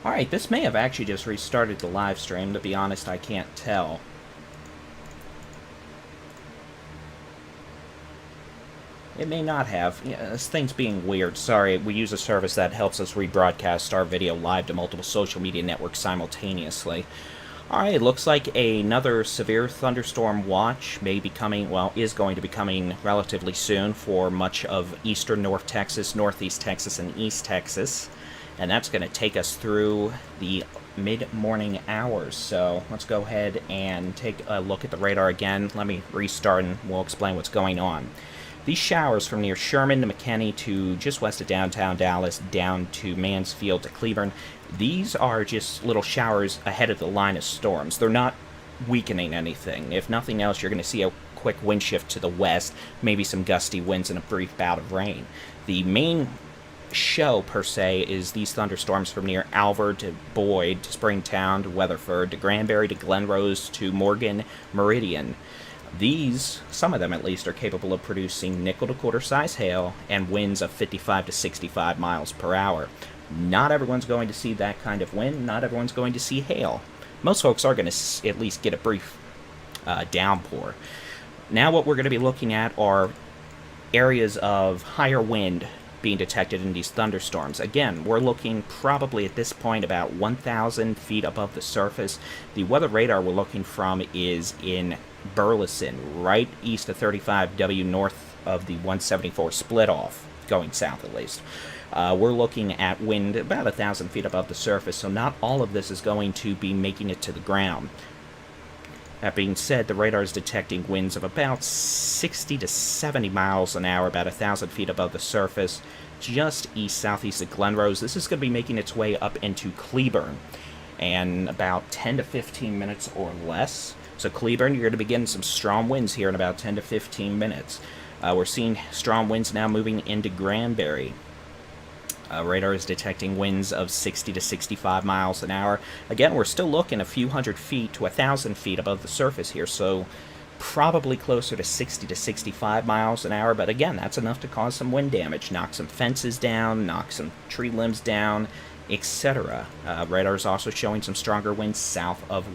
Alright, this may have actually just restarted the live stream. To be honest, I can't tell. It may not have. Yeah, this thing's being weird. Sorry, we use a service that helps us rebroadcast our video live to multiple social media networks simultaneously. Alright, it looks like another severe thunderstorm watch may be coming, well, is going to be coming relatively soon for much of eastern North Texas, northeast Texas, and east Texas. And that's going to take us through the mid-morning hours. So let's go ahead and take a look at the radar again. Let me restart and we'll explain what's going on. These showers from near Sherman to McKinney to just west of downtown Dallas down to Mansfield to Cleburne, these are just little showers ahead of the line of storms. They're not weakening anything. If nothing else, you're going to see a quick wind shift to the west, maybe some gusty winds and a brief bout of rain. The main show, per se, is these thunderstorms from near Alvord to Boyd to Springtown to Weatherford to Granbury to Glenrose to Morgan Meridian. These, some of them at least, are capable of producing nickel to quarter size hail and winds of 55 to 65 miles per hour. Not everyone's going to see that kind of wind. Not everyone's going to see hail. Most folks are going to at least get a brief downpour. Now what we're going to be looking at are areas of higher wind being detected in these thunderstorms. Again, we're looking probably at this point about 1,000 feet above the surface. The weather radar we're looking from is in Burleson, right east of 35W, north of the 174 split-off, going south at least. We're looking at wind about 1,000 feet above the surface, so not all of this is going to be making it to the ground. That being said, the radar is detecting winds of about 60 to 70 miles an hour, about 1,000 feet above the surface, just east-southeast of Glenrose. This is going to be making its way up into Cleburne in about 10 to 15 minutes or less. So Cleburne, you're going to be getting some strong winds here in about 10 to 15 minutes. We're seeing strong winds now moving into Granbury. Radar is detecting winds of 60 to 65 miles an hour. Again, we're still looking a few hundred feet to 1,000 feet above the surface here, so probably closer to 60 to 65 miles an hour, but again, that's enough to cause some wind damage, knock some fences down, knock some tree limbs down, etc. Radar is also showing some stronger winds south of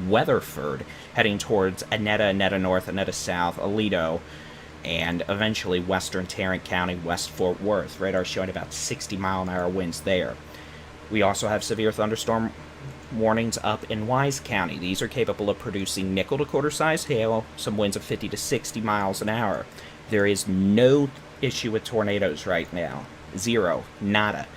Weatherford, heading towards Annetta, Annetta North, Annetta South, Aledo, and eventually western Tarrant County, West Fort Worth. Radar showing about 60 mile an hour winds there. We also have severe thunderstorm warnings up in Wise County. These are capable of producing nickel to quarter size hail, some winds of 50 to 60 miles an hour. There is no issue with tornadoes right now. Zero. Nada.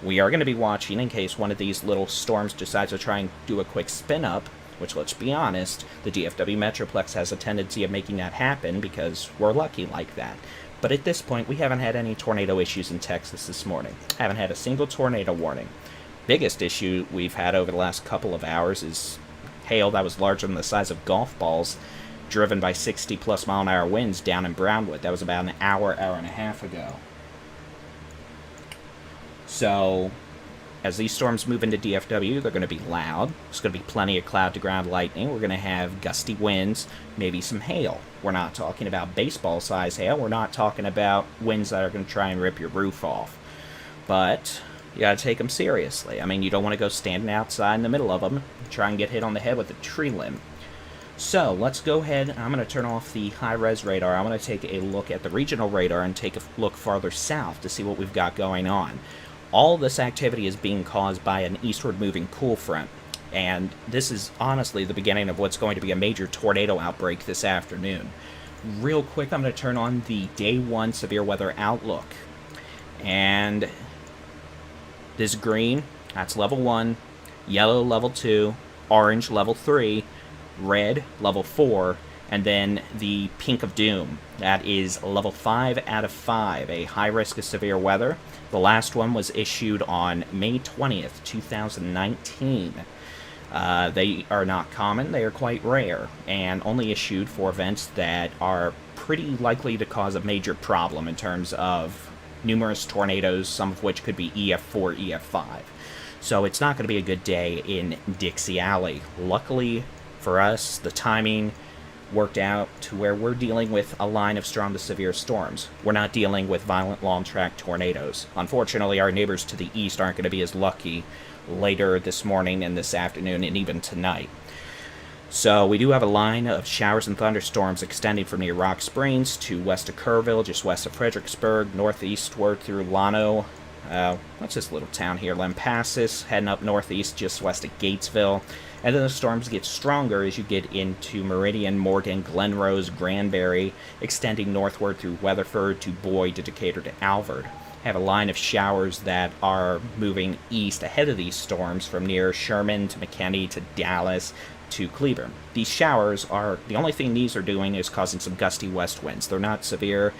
We are going to be watching in case one of these little storms decides to try and do a quick spin up, which, let's be honest, the DFW Metroplex has a tendency of making that happen because we're lucky like that. But at this point, we haven't had any tornado issues in Texas this morning. Haven't had a single tornado warning. Biggest issue we've had over the last couple of hours is hail that was larger than the size of golf balls, driven by 60-plus mile-an-hour winds down in Brownwood. That was about an hour, hour and a half ago. So as these storms move into DFW, they're going to be loud. There's going to be plenty of cloud-to-ground lightning. We're going to have gusty winds, maybe some hail. We're not talking about baseball-size hail. We're not talking about winds that are going to try and rip your roof off. But you got to take them seriously. I mean, you don't want to go standing outside in the middle of them and try and get hit on the head with a tree limb. So let's go ahead. I'm going to turn off the high-res radar. I'm going to take a look at the regional radar and take a look farther south to see what we've got going on. All this activity is being caused by an eastward-moving cool front, and this is honestly the beginning of what's going to be a major tornado outbreak this afternoon. Real quick, I'm going to turn on the Day 1 Severe Weather Outlook, and this green, that's level 1, yellow level 2, orange level 3, red level 4, and then the pink of doom, that is level 5 out of 5, a high risk of severe weather. The last one was issued on May 20th, 2019. They are not common, they are quite rare, and only issued for events that are pretty likely to cause a major problem in terms of numerous tornadoes, some of which could be EF4, EF5. So it's not going to be a good day in Dixie Alley. Luckily for us, the timing worked out to where we're dealing with a line of strong to severe storms. We're not dealing with violent long-track tornadoes. Unfortunately, our neighbors to the east aren't going to be as lucky later this morning and this afternoon and even tonight. So we do have a line of showers and thunderstorms extending from near Rock Springs to west of Kerrville, just west of Fredericksburg, northeastward through Llano. What's this little town here? Lampasas, heading up northeast just west of Gatesville. And then the storms get stronger as you get into Meridian, Morgan, Glenrose, Granbury, extending northward through Weatherford to Boyd to Decatur to Alvord. Have a line of showers that are moving east ahead of these storms from near Sherman to McKinney to Dallas to Cleburne. These showers are, the only thing these are doing is causing some gusty west winds. They're not severe.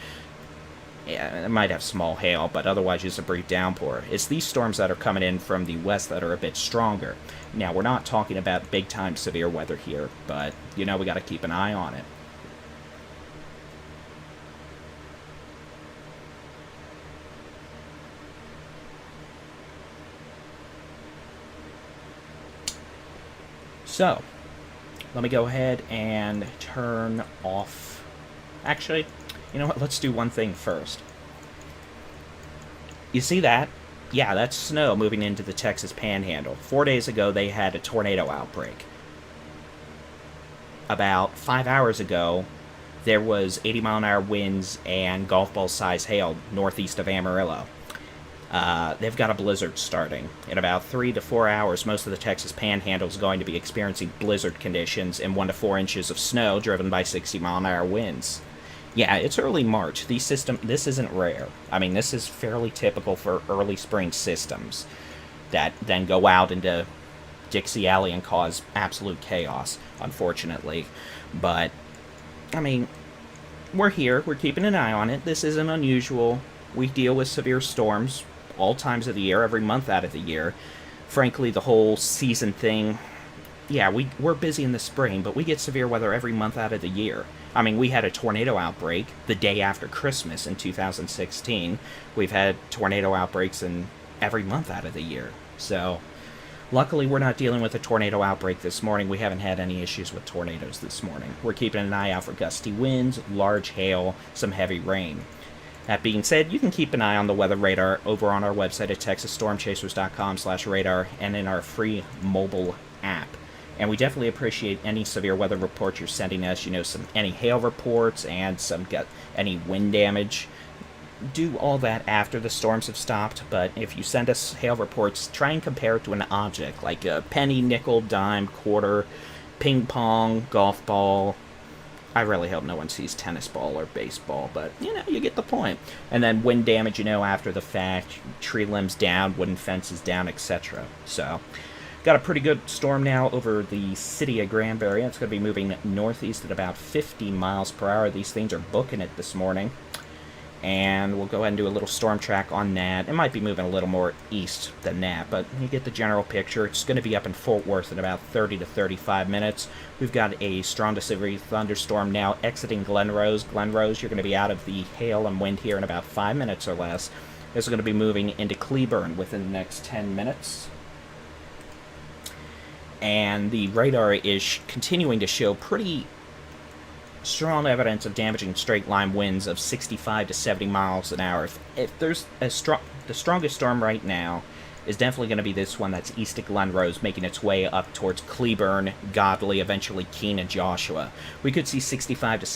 Yeah, it might have small hail, but otherwise just a brief downpour. It's these storms that are coming in from the west that are a bit stronger. Now, we're not talking about big-time severe weather here, but, we got to keep an eye on it. So, let me go ahead and turn off... Actually, you know what? Let's do one thing first. You see that? Yeah, that's snow moving into the Texas Panhandle. 4 days ago, they had a tornado outbreak. About 5 hours ago, there was 80-mile-an-hour winds and golf ball-size hail northeast of Amarillo. They've got a blizzard starting. In about 3 to 4 hours, most of the Texas Panhandle is going to be experiencing blizzard conditions and 1 to 4 inches of snow driven by 60-mile-an-hour winds. Yeah, it's early March. This isn't rare. I mean, this is fairly typical for early spring systems that then go out into Dixie Alley and cause absolute chaos, unfortunately. But, I mean, we're here. We're keeping an eye on it. This isn't unusual. We deal with severe storms all times of the year, every month out of the year. Frankly, the whole season thing, yeah, we're busy in the spring, but we get severe weather every month out of the year. I mean, we had a tornado outbreak the day after Christmas in 2016. We've had tornado outbreaks in every month out of the year. So, luckily, we're not dealing with a tornado outbreak this morning. We haven't had any issues with tornadoes this morning. We're keeping an eye out for gusty winds, large hail, some heavy rain. That being said, you can keep an eye on the weather radar over on our website at texasstormchasers.com/radar and in our free mobile app. And we definitely appreciate any severe weather reports you're sending us. Any hail reports and any wind damage. Do all that after the storms have stopped. But if you send us hail reports, try and compare it to an object like a penny, nickel, dime, quarter, ping pong, golf ball. I really hope no one sees tennis ball or baseball, but you get the point. And then wind damage, after the fact, tree limbs down, wooden fences down, etc. So. Got a pretty good storm now over the city of Granbury. It's going to be moving northeast at about 50 miles per hour. These things are booking it this morning. And we'll go ahead and do a little storm track on that. It might be moving a little more east than that, but you get the general picture. It's going to be up in Fort Worth in about 30 to 35 minutes. We've got a strong to severe thunderstorm now exiting Glenrose. Glenrose, you're going to be out of the hail and wind here in about 5 minutes or less. It's going to be moving into Cleburne within the next 10 minutes. And the radar is continuing to show pretty strong evidence of damaging straight-line winds of 65 to 70 miles an hour. If there's the strongest storm right now is definitely going to be this one that's east of Glenrose, making its way up towards Cleburne, Godley, eventually Keene and Joshua. We could see 65 to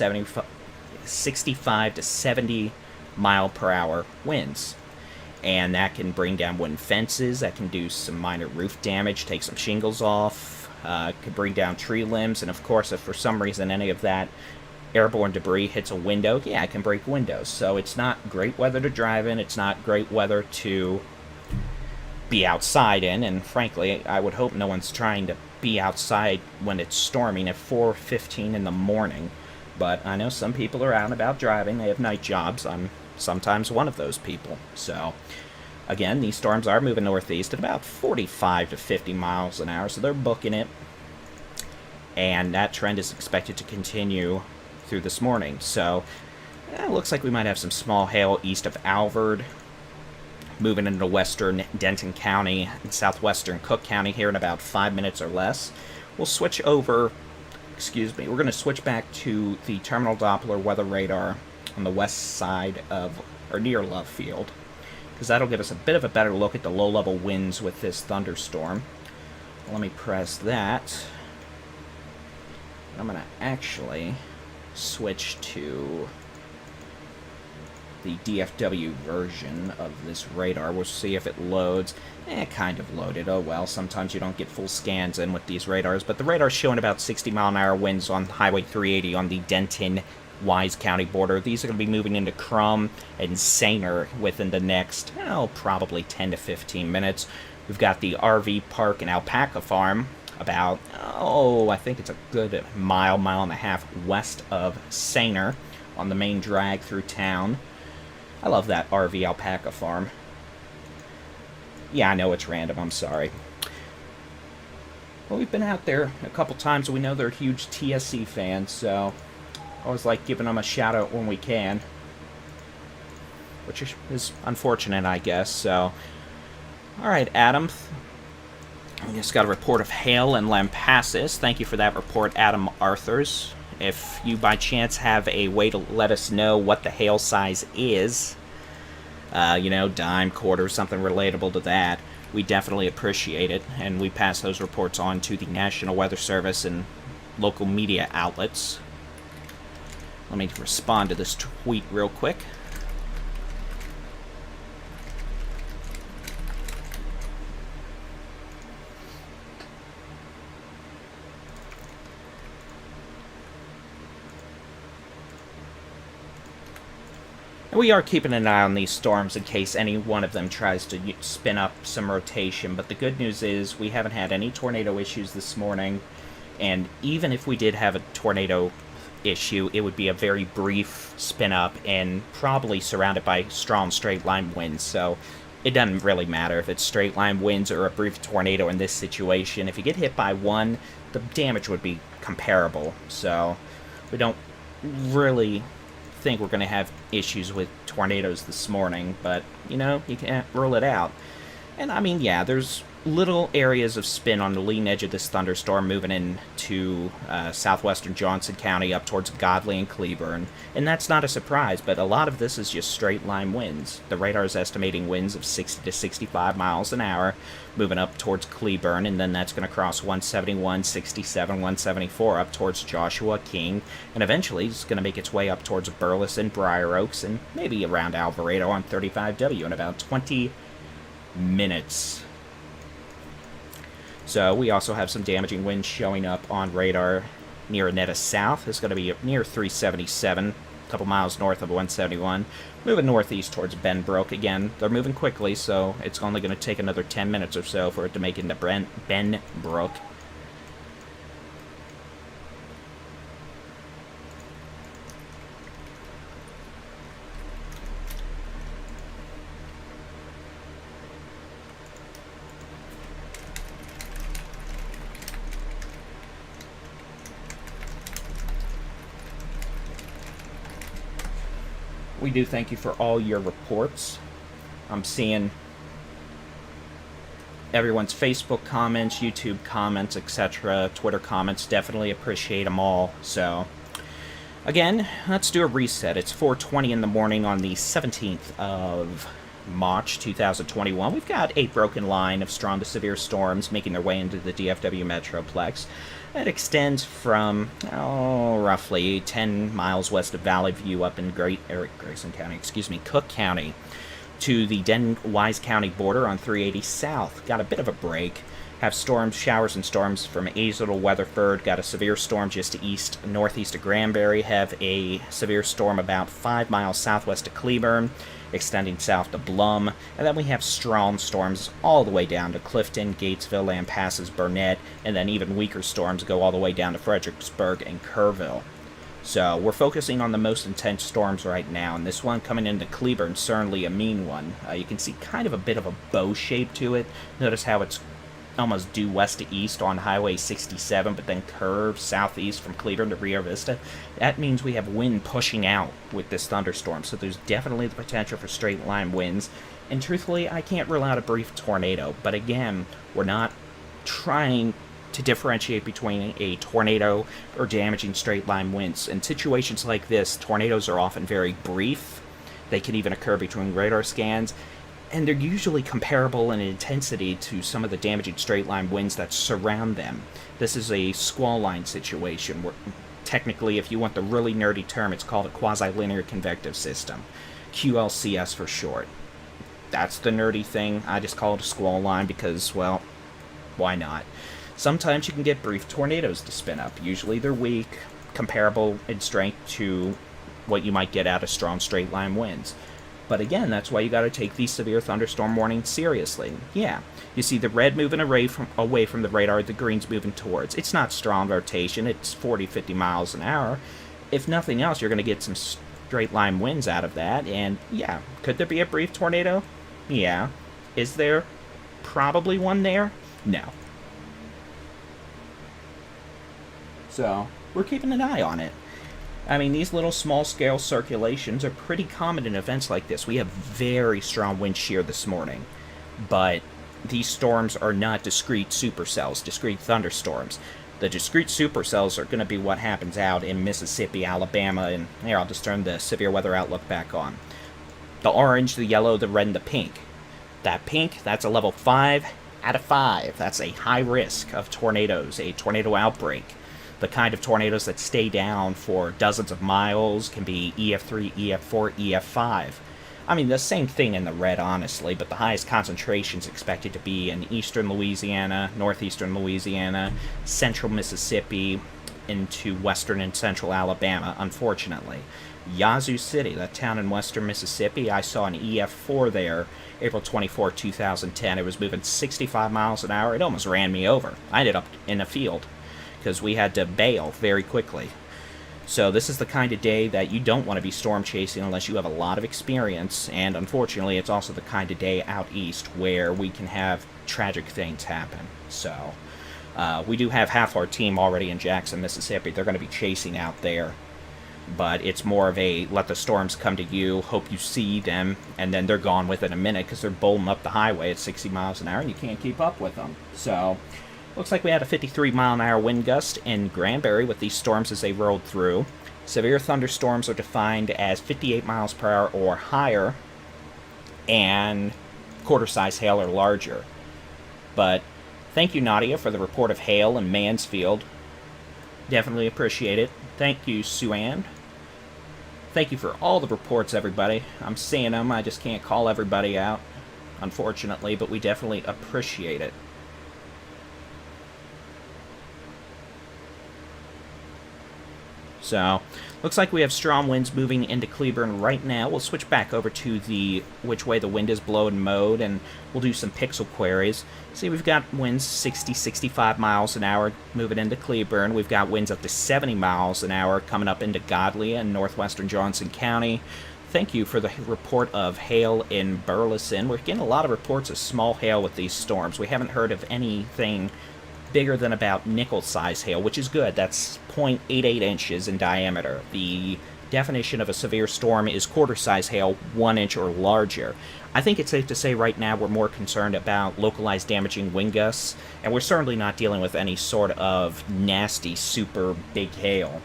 70 mile per hour winds. And that can bring down wooden fences, that can do some minor roof damage, take some shingles off, could bring down tree limbs, and of course, if for some reason any of that airborne debris hits a window, yeah, it can break windows. So it's not great weather to drive in, it's not great weather to be outside in, and frankly, I would hope no one's trying to be outside when it's storming at 4:15 in the morning. But I know some people are out and about driving, they have night jobs. I'm sometimes one of those people. So, again, these storms are moving northeast at about 45 to 50 miles an hour, so they're booking it. And that trend is expected to continue through this morning. So, it looks like we might have some small hail east of Alvord, moving into western Denton County and southwestern Cook County here in about 5 minutes or less. We'll switch over Excuse me. We're going to switch back to the terminal Doppler weather radar on the west side of, or near Love Field, because that'll give us a bit of a better look at the low-level winds with this thunderstorm. Let me press that. I'm going to actually switch to the DFW version of this radar. We'll see if it loads. Kind of loaded. Oh well, sometimes you don't get full scans in with these radars, but the radar's showing about 60-mile-an-hour winds on Highway 380 on the Denton-Wise County border. These are going to be moving into Crum and Sainer within the next, probably 10 to 15 minutes. We've got the RV park and alpaca farm about, I think it's a good mile and a half west of Sainer on the main drag through town. I love that RV alpaca farm. Yeah, I know it's random, I'm sorry. Well, we've been out there a couple times, and we know they're huge TSC fans, so I always like giving them a shout-out when we can. Which is unfortunate, I guess, so... Alright, Adam. We just got a report of hail in Lampasas. Thank you for that report, Adam Arthurs. If you, by chance, have a way to let us know what the hail size is... dime, quarter, something relatable to that, we definitely appreciate it, and we pass those reports on to the National Weather Service and local media outlets. Let me respond to this tweet real quick. We are keeping an eye on these storms in case any one of them tries to spin up some rotation, but the good news is we haven't had any tornado issues this morning, and even if we did have a tornado issue, it would be a very brief spin up and probably surrounded by strong straight line winds, so it doesn't really matter if it's straight line winds or a brief tornado in this situation. If you get hit by one, the damage would be comparable, so we don't really think we're going to have issues with tornadoes this morning, but you can't rule it out. And I mean, yeah, there's little areas of spin on the leading edge of this thunderstorm moving into southwestern Johnson County up towards Godley and Cleburne, and that's not a surprise, but a lot of this is just straight line winds. The radar is estimating winds of 60 to 65 miles an hour moving up towards Cleburne, and then that's going to cross 171, 67, 174 up towards Joshua, King, and eventually it's going to make its way up towards Burleson, Briar Oaks, and maybe around Alvarado on 35W in about 20 minutes. So we also have some damaging winds showing up on radar near Anetta South. It's going to be near 377, a couple miles north of 171. Moving northeast towards Benbrook. Again, they're moving quickly, so it's only going to take another 10 minutes or so for it to make into Benbrook. We do thank you for all your reports. I'm seeing everyone's Facebook comments, YouTube comments, etc., Twitter comments. Definitely appreciate them all. So, again, let's do a reset. It's 4:20 in the morning on the 17th of March 2021. We've got a broken line of strong to severe storms making their way into the DFW Metroplex. It extends from roughly 10 miles west of Valley View up in Cook County to the Denton-Wise County border on 380 South. Got a bit of a break. Have storms, showers and storms from Azle to Weatherford. Got a severe storm just northeast of Granbury. Have a severe storm about 5 miles southwest of Cleburne, extending south to Blum, and then we have strong storms all the way down to Clifton, Gatesville, Lampasas, Burnett, and then even weaker storms go all the way down to Fredericksburg and Kerrville. So we're focusing on the most intense storms right now, and this one coming into Cleburne, certainly a mean one. You can see kind of a bit of a bow shape to it. Notice how it's almost due west to east on Highway 67, but then curves southeast from Cleburne to Rio Vista. That means we have wind pushing out with this thunderstorm, so there's definitely the potential for straight line winds. And truthfully, I can't rule out a brief tornado, but again, we're not trying to differentiate between a tornado or damaging straight-line winds. In situations like this, tornadoes are often very brief. They can even occur between radar scans, and they're usually comparable in intensity to some of the damaging straight-line winds that surround them. This is a squall line situation where, technically, if you want the really nerdy term, it's called a quasi-linear convective system. QLCS for short. That's the nerdy thing. I just call it a squall line because, well, why not? Sometimes you can get brief tornadoes to spin up. Usually they're weak, comparable in strength to what you might get out of strong straight-line winds. But again, that's why you got to take these severe thunderstorm warnings seriously. Yeah, you see the red moving away from the radar, the green's moving towards. It's not strong rotation, it's 40-50 miles an hour. If nothing else, you're going to get some straight-line winds out of that, and yeah, could there be a brief tornado? Yeah. Is there probably one there? No. So, we're keeping an eye on it. I mean, these little small-scale circulations are pretty common in events like this. We have very strong wind shear this morning, but these storms are not discrete supercells, discrete thunderstorms. The discrete supercells are going to be what happens out in Mississippi, Alabama, and here, I'll just turn the severe weather outlook back on. The orange, the yellow, the red, and the pink. That pink, that's a level 5 out of 5. That's a high risk of tornadoes, a tornado outbreak. The kind of tornadoes that stay down for dozens of miles can be EF3, EF4, EF5. I mean, the same thing in the red, honestly, but the highest concentration is expected to be in eastern Louisiana, northeastern Louisiana, central Mississippi, into western and central Alabama, unfortunately. Yazoo City, that town in western Mississippi, I saw an EF4 there, April 24, 2010. It was moving 65 miles an hour. It almost ran me over. I ended up in a field because we had to bail very quickly. So this is the kind of day that you don't want to be storm chasing unless you have a lot of experience, and unfortunately it's also the kind of day out east where we can have tragic things happen. So we do have half our team already in Jackson, Mississippi. They're going to be chasing out there, but it's more of a let the storms come to you, hope you see them, and then they're gone within a minute because they're bowling up the highway at 60 miles an hour and you can't keep up with them. So looks like we had a 53-mile-an-hour wind gust in Granbury with these storms as they rolled through. Severe thunderstorms are defined as 58 miles per hour or higher and quarter-size hail or larger. But thank you, Nadia, for the report of hail in Mansfield. Definitely appreciate it. Thank you, Sue-Ann. Thank you for all the reports, everybody. I'm seeing them. I just can't call everybody out, unfortunately, but we definitely appreciate it. So, looks like we have strong winds moving into Cleburne right now. We'll switch back over to the which way the wind is blowing mode, and we'll do some pixel queries. See, we've got winds 60, 65 miles an hour moving into Cleburne. We've got winds up to 70 miles an hour coming up into Godley and northwestern Johnson County. Thank you for the report of hail in Burleson. We're getting a lot of reports of small hail with these storms. We haven't heard of anything bigger than about nickel-size hail, which is good. That's 0.88 inches in diameter. The definition of a severe storm is quarter-size hail, 1 inch or larger. I think it's safe to say right now we're more concerned about localized damaging wind gusts, and we're certainly not dealing with any sort of nasty, super big hail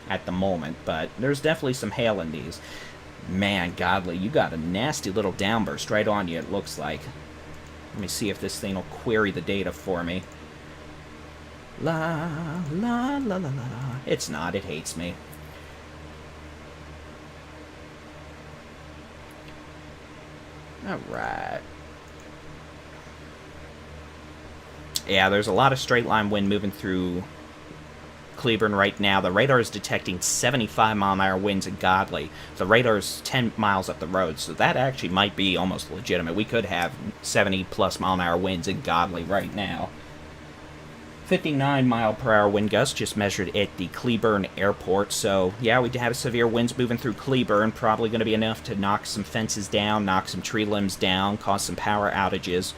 at the moment, but there's definitely some hail in these. Man, Godly, you got a nasty little downburst right on you, it looks like. Let me see if this thing will query the data for me. La, la, la, la, la. It's not. It hates me. Alright. Yeah, there's a lot of straight line wind moving through Cleburne right now. The radar is detecting 75-mile-an-hour winds in Godley. The radar is 10 miles up the road, so that actually might be almost legitimate. We could have 70-plus-mile-an-hour winds in Godley right now. 59-mile-per-hour wind gust just measured at the Cleburne Airport. So, yeah, we have severe winds moving through Cleburne. Probably going to be enough to knock some fences down, knock some tree limbs down, cause some power outages.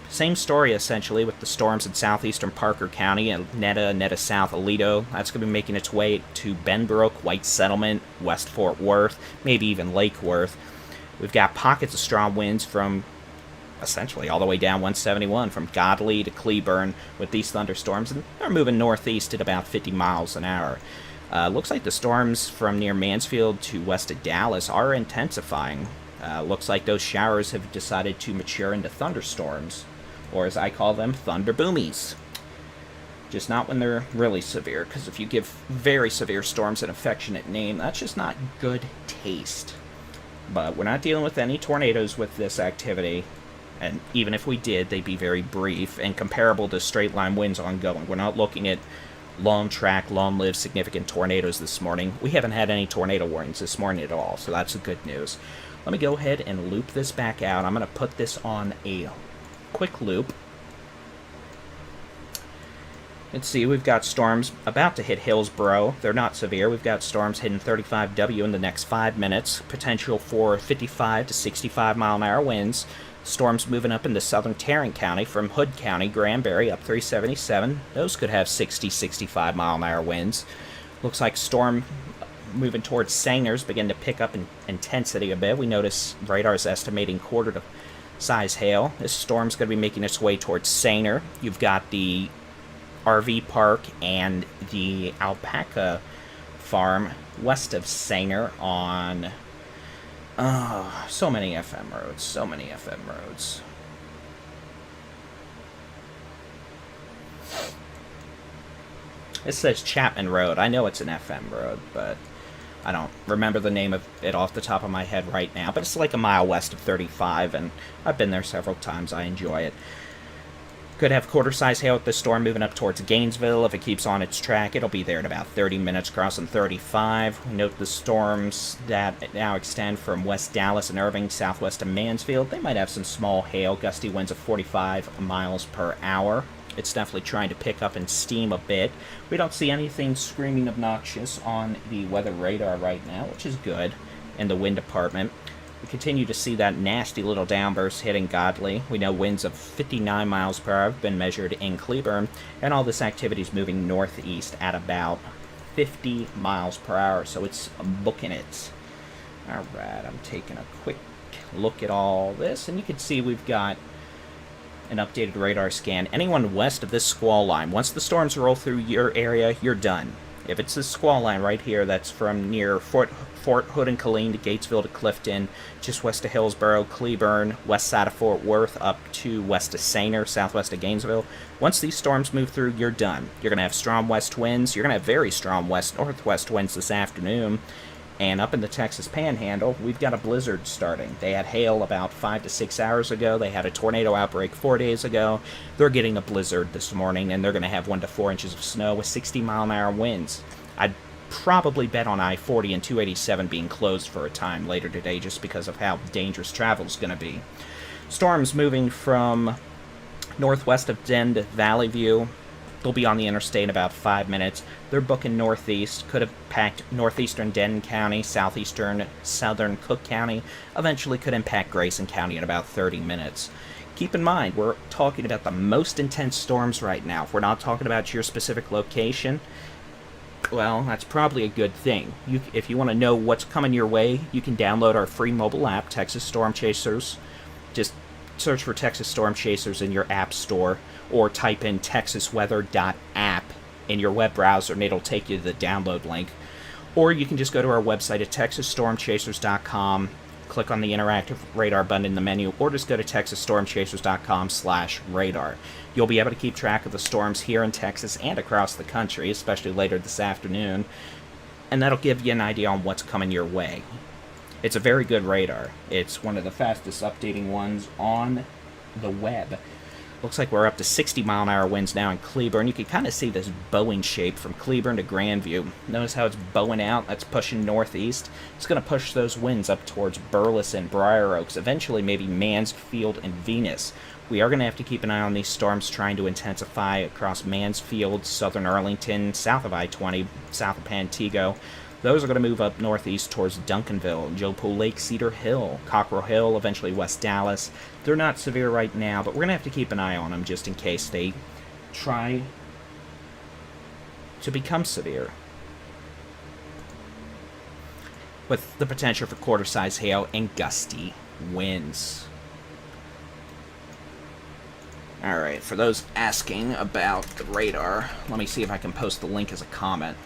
Same story, essentially, with the storms in southeastern Parker County and Netta South, Aledo. That's going to be making its way to Benbrook, White Settlement, West Fort Worth, maybe even Lake Worth. We've got pockets of strong winds from essentially all the way down 171 from Godley to Cleburne with these thunderstorms, and they're moving northeast at about 50 miles an hour. Looks like the storms from near Mansfield to west of Dallas are intensifying. Looks like those showers have decided to mature into thunderstorms, or as I call them, thunder boomies. Just not when they're really severe, because if you give very severe storms an affectionate name, that's just not good taste. But we're not dealing with any tornadoes with this activity, and even if we did, they'd be very brief and comparable to straight-line winds ongoing. We're not looking at long-track, long-lived, significant tornadoes this morning. We haven't had any tornado warnings this morning at all, so that's the good news. Let me go ahead and loop this back out. I'm going to put this on a quick loop. Let's see, we've got storms about to hit Hillsborough. They're not severe. We've got storms hitting 35W in the next 5 minutes. Potential for 55 to 65 mile an hour winds. Storms moving up into southern Tarrant County from Hood County, Granbury, up 377. Those could have 60, 65 mile an hour winds. Looks like storm moving towards Sanger's begin to pick up in intensity a bit. We notice radar's estimating quarter to size hail. This storm's going to be making its way towards Sanger. You've got the RV park and the alpaca farm west of Sanger on so many FM roads. It says Chapman Road. I know it's an FM road, but I don't remember the name of it off the top of my head right now, but it's like a mile west of 35, and I've been there several times. I enjoy it. Could have quarter-size hail with the storm moving up towards Gainesville. If it keeps on its track, it'll be there in about 30 minutes, crossing 35. We note the storms that now extend from West Dallas and Irving, southwest of Mansfield. They might have some small hail, gusty winds of 45 miles per hour. It's definitely trying to pick up and steam a bit. We don't see anything screaming obnoxious on the weather radar right now, which is good, in the wind department. We continue to see that nasty little downburst hitting Godley. We know winds of 59 miles per hour have been measured in Cleburne, and all this activity is moving northeast at about 50 miles per hour, so it's booking it. Alright, I'm taking a quick look at all this, and you can see we've got an updated radar scan. Anyone west of this squall line, once the storms roll through your area, you're done. If it's this squall line right here, that's from near Fort Hood and Killeen to Gatesville to Clifton, just west of Hillsborough, Cleburne, west side of Fort Worth, up to west of Sanger, southwest of Gainesville. Once these storms move through, you're done. You're going to have strong west winds. You're going to have very strong west-northwest winds this afternoon. And up in the Texas Panhandle, we've got a blizzard starting. They had hail about 5 to 6 hours ago. They had a tornado outbreak 4 days ago. They're getting a blizzard this morning, and they're going to have 1 to 4 inches of snow with 60-mile-an-hour winds. I'd probably bet on I-40 and 287 being closed for a time later today just because of how dangerous travel is going to be. Storms moving from northwest of Den to Valley View. They'll be on the interstate in about 5 minutes. They're booking northeast. Could impact northeastern Denton County, southeastern southern Cook County. Eventually could impact Grayson County in about 30 minutes. Keep in mind, we're talking about the most intense storms right now. If we're not talking about your specific location, well, that's probably a good thing. If you want to know what's coming your way, you can download our free mobile app, Texas Storm Chasers. Just search for Texas Storm Chasers in your app store, or type in texasweather.app in your web browser, and it'll take you to the download link. Or you can just go to our website at texasstormchasers.com, click on the interactive radar button in the menu, or just go to texasstormchasers.com/radar. You'll be able to keep track of the storms here in Texas and across the country, especially later this afternoon, and that'll give you an idea on what's coming your way. It's a very good radar. It's one of the fastest updating ones on the web. Looks like we're up to 60-mile-an-hour winds now in Cleburne. You can kind of see this bowing shape from Cleburne to Grandview. Notice how it's bowing out? That's pushing northeast. It's going to push those winds up towards Burleson, Briar Oaks, eventually maybe Mansfield and Venus. We are going to have to keep an eye on these storms trying to intensify across Mansfield, southern Arlington, south of I-20, south of Pantego. Those are going to move up northeast towards Duncanville, Joe Pool Lake, Cedar Hill, Cockrell Hill, eventually West Dallas. They're not severe right now, but we're going to have to keep an eye on them just in case they try to become severe, with the potential for quarter-size hail and gusty winds. Alright, for those asking about the radar, let me see if I can post the link as a comment.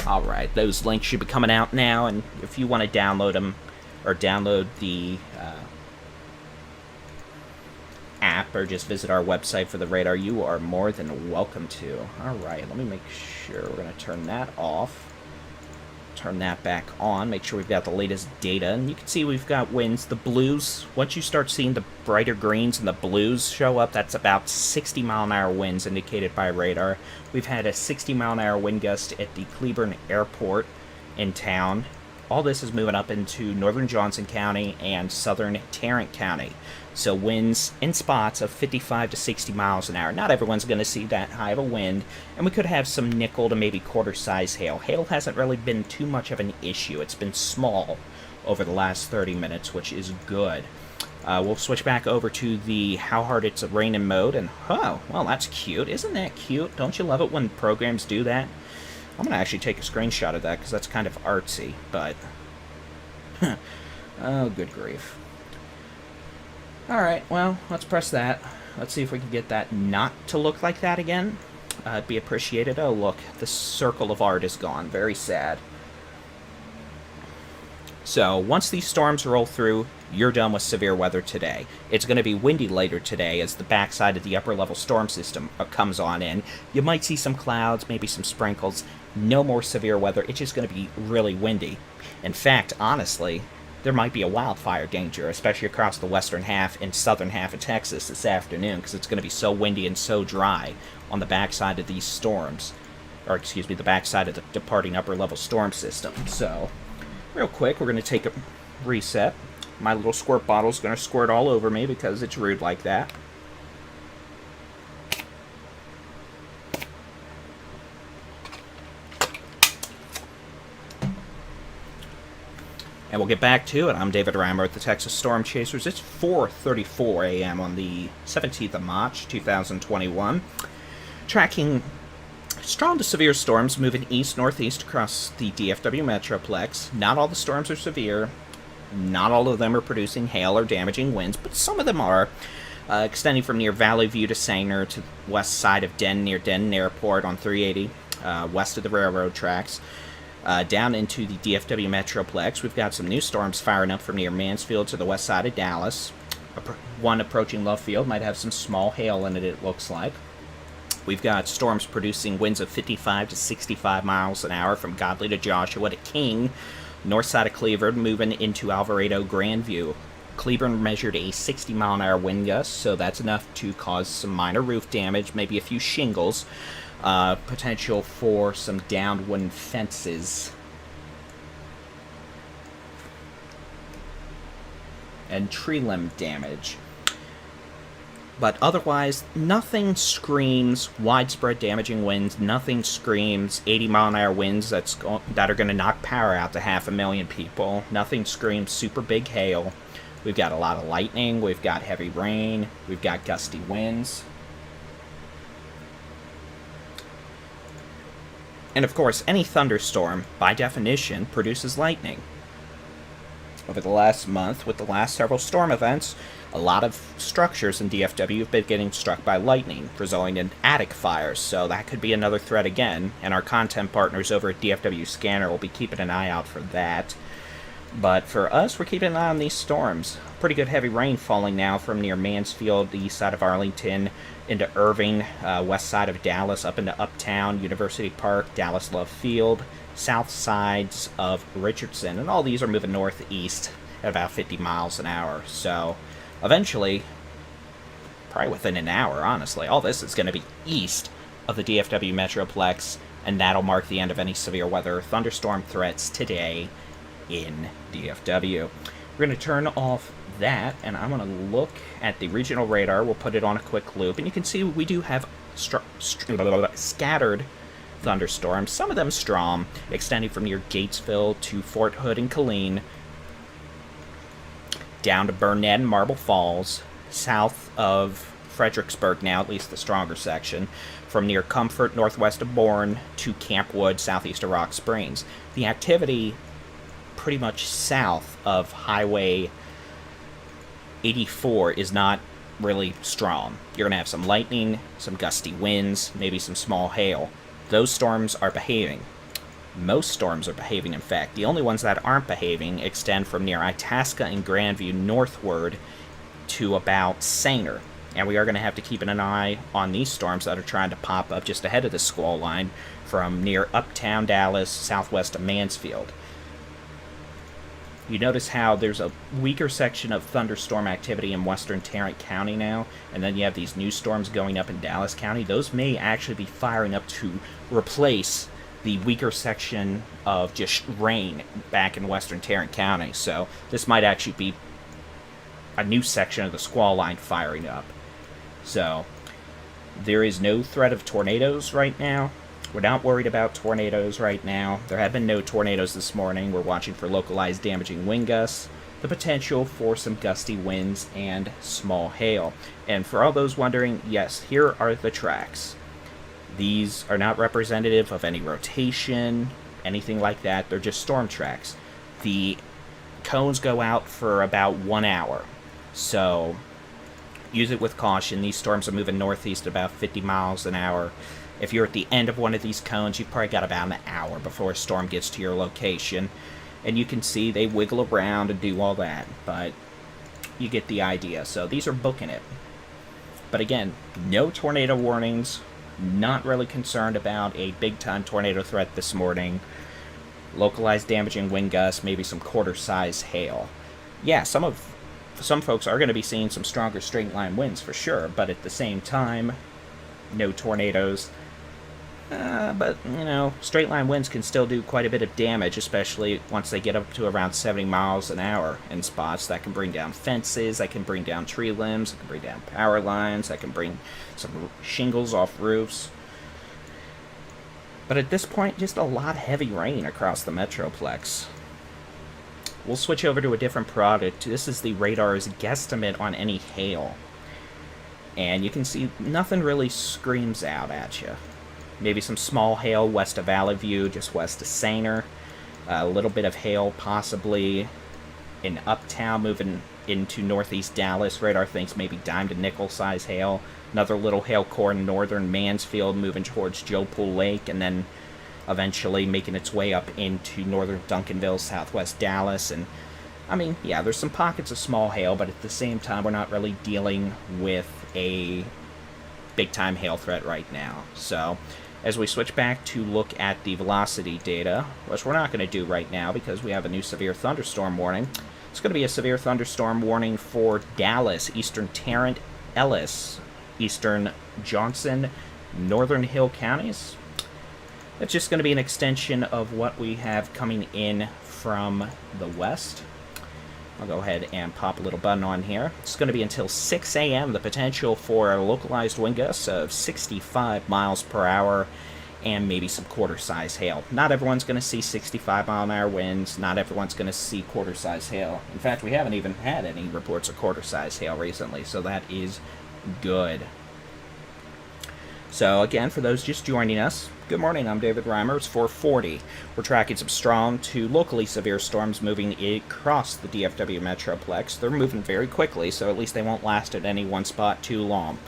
Alright, those links should be coming out now, and if you want to download them, or download the app, or just visit our website for the radar, you are more than welcome to. Alright, let me make sure we're going to turn that off. Turn that back on, make sure we've got the latest data, and you can see we've got winds. The blues, once you start seeing the brighter greens and the blues show up, that's about 60 mile an hour winds indicated by radar. We've had a 60 mile an hour wind gust at the Cleburne Airport in town. All this is moving up into northern Johnson County and southern Tarrant County. So winds in spots of 55 to 60 miles an hour. Not everyone's going to see that high of a wind, and we could have some nickel to maybe quarter-size hail. Hail hasn't really been too much of an issue. It's been small over the last 30 minutes, which is good. We'll switch back over to the how hard it's raining mode, and oh, well, that's cute. Isn't that cute? Don't you love it when programs do that? I'm going to actually take a screenshot of that because that's kind of artsy, but oh, good grief. Alright, well, let's press that. Let's see if we can get that not to look like that again. It'd be appreciated. Oh, look, the circle of art is gone. Very sad. So, once these storms roll through, you're done with severe weather today. It's going to be windy later today as the backside of the upper-level storm system comes on in. You might see some clouds, maybe some sprinkles. No more severe weather. It's just going to be really windy. In fact, honestly, there might be a wildfire danger, especially across the western half and southern half of Texas this afternoon, because it's going to be so windy and so dry on the backside of these storms. Or, excuse me, the backside of the departing upper-level storm system. So, real quick, we're going to take a reset. My little squirt bottle's going to squirt all over me because it's rude like that. And we'll get back to it. I'm David Reimer with the Texas Storm Chasers. It's 4:34 a.m. on the 17th of March, 2021. Tracking strong to severe storms moving east-northeast across the DFW Metroplex. Not all the storms are severe. Not all of them are producing hail or damaging winds, but some of them are. Extending from near Valley View to Sanger to the west side of Denton, near Denton Airport on 380, west of the railroad tracks. Down into the DFW Metroplex, we've got some new storms firing up from near Mansfield to the west side of Dallas. One approaching Love Field might have some small hail in it, it looks like. We've got storms producing winds of 55 to 65 miles an hour from Godley to Joshua to King, north side of Cleburne, moving into Alvarado, Grandview. Cleburne measured a 60 mile an hour wind gust, so that's enough to cause some minor roof damage, maybe a few shingles. Potential for some downwind fences and tree limb damage. But otherwise, nothing screams widespread damaging winds. Nothing screams 80 mile an hour winds that are going to knock power out to 500,000 people. Nothing screams super big hail. We've got a lot of lightning. We've got heavy rain. We've got gusty winds. And of course, any thunderstorm, by definition, produces lightning. Over the last month, with the last several storm events, a lot of structures in DFW have been getting struck by lightning, resulting in attic fires, so that could be another threat again, and our content partners over at DFW Scanner will be keeping an eye out for that. But for us, we're keeping an eye on these storms. Pretty good heavy rain falling now from near Mansfield, the east side of Arlington, into Irving, west side of Dallas, up into Uptown, University Park, Dallas Love Field, south sides of Richardson, and all these are moving northeast at about 50 miles an hour. So eventually, probably within an hour, honestly, all this is going to be east of the DFW Metroplex, and that'll mark the end of any severe weather thunderstorm threats today in DFW. We're going to turn off that, and I'm going to look at the regional radar. We'll put it on a quick loop, and you can see we do have scattered thunderstorms, some of them strong, extending from near Gatesville to Fort Hood and Killeen, down to Burnett and Marble Falls, south of Fredericksburg now, at least the stronger section, from near Comfort, northwest of Bourne, to Camp Wood, southeast of Rock Springs. The activity pretty much south of Highway 84 is not really strong. You're going to have some lightning, some gusty winds, maybe some small hail. Those storms are behaving. Most storms are behaving, in fact. The only ones that aren't behaving extend from near Itasca and Grandview northward to about Sanger. And we are going to have to keep an eye on these storms that are trying to pop up just ahead of the squall line from near uptown Dallas, southwest of Mansfield. You notice how there's a weaker section of thunderstorm activity in western Tarrant County now, and then you have these new storms going up in Dallas County. Those may actually be firing up to replace the weaker section of just rain back in western Tarrant County. So this might actually be a new section of the squall line firing up. So there is no threat of tornadoes right now. We're not worried about tornadoes right now. There have been no tornadoes this morning. We're watching for localized damaging wind gusts, the potential for some gusty winds, and small hail. And for all those wondering, yes, here are the tracks. These are not representative of any rotation, anything like that. They're just storm tracks. The cones go out for about 1 hour. So use it with caution. These storms are moving northeast at about 50 miles an hour. If you're at the end of one of these cones, you've probably got about an hour before a storm gets to your location. And you can see they wiggle around and do all that, but you get the idea. So these are booking it. But again, no tornado warnings. Not really concerned about a big-time tornado threat this morning. Localized damaging wind gusts, maybe some quarter-size hail. Yeah, some folks are going to be seeing some stronger straight-line winds for sure, but at the same time, no tornadoes. But, you know, straight-line winds can still do quite a bit of damage, especially once they get up to around 70 miles an hour in spots. That can bring down fences, that can bring down tree limbs, that can bring down power lines, that can bring some shingles off roofs. But at this point, just a lot of heavy rain across the Metroplex. We'll switch over to a different product. This is the radar's guesstimate on any hail. And you can see nothing really screams out at you. Maybe some small hail west of Valley View, just west of Sanger. A little bit of hail possibly in Uptown, moving into northeast Dallas. Radar thinks maybe dime to nickel size hail. Another little hail core in northern Mansfield, moving towards Joe Pool Lake, and then eventually making its way up into northern Duncanville, southwest Dallas. And I mean, yeah, there's some pockets of small hail, but at the same time, we're not really dealing with a big-time hail threat right now. So as we switch back to look at the velocity data, which we're not going to do right now because we have a new severe thunderstorm warning. It's going to be a severe thunderstorm warning for Dallas, eastern Tarrant, Ellis, eastern Johnson, northern Hill counties. It's just going to be an extension of what we have coming in from the west. I'll go ahead and pop a little button on here. It's going to be until 6 a.m. The potential for localized wind gusts of 65 miles per hour and maybe some quarter-size hail. Not everyone's going to see 65-mile-an-hour winds. Not everyone's going to see quarter-size hail. In fact, we haven't even had any reports of quarter-size hail recently, so that is good. So again, for those just joining us, good morning, I'm David Reimer. It's 4:40. We're tracking some strong to locally severe storms moving across the DFW Metroplex. They're moving very quickly, so at least they won't last at any one spot too long.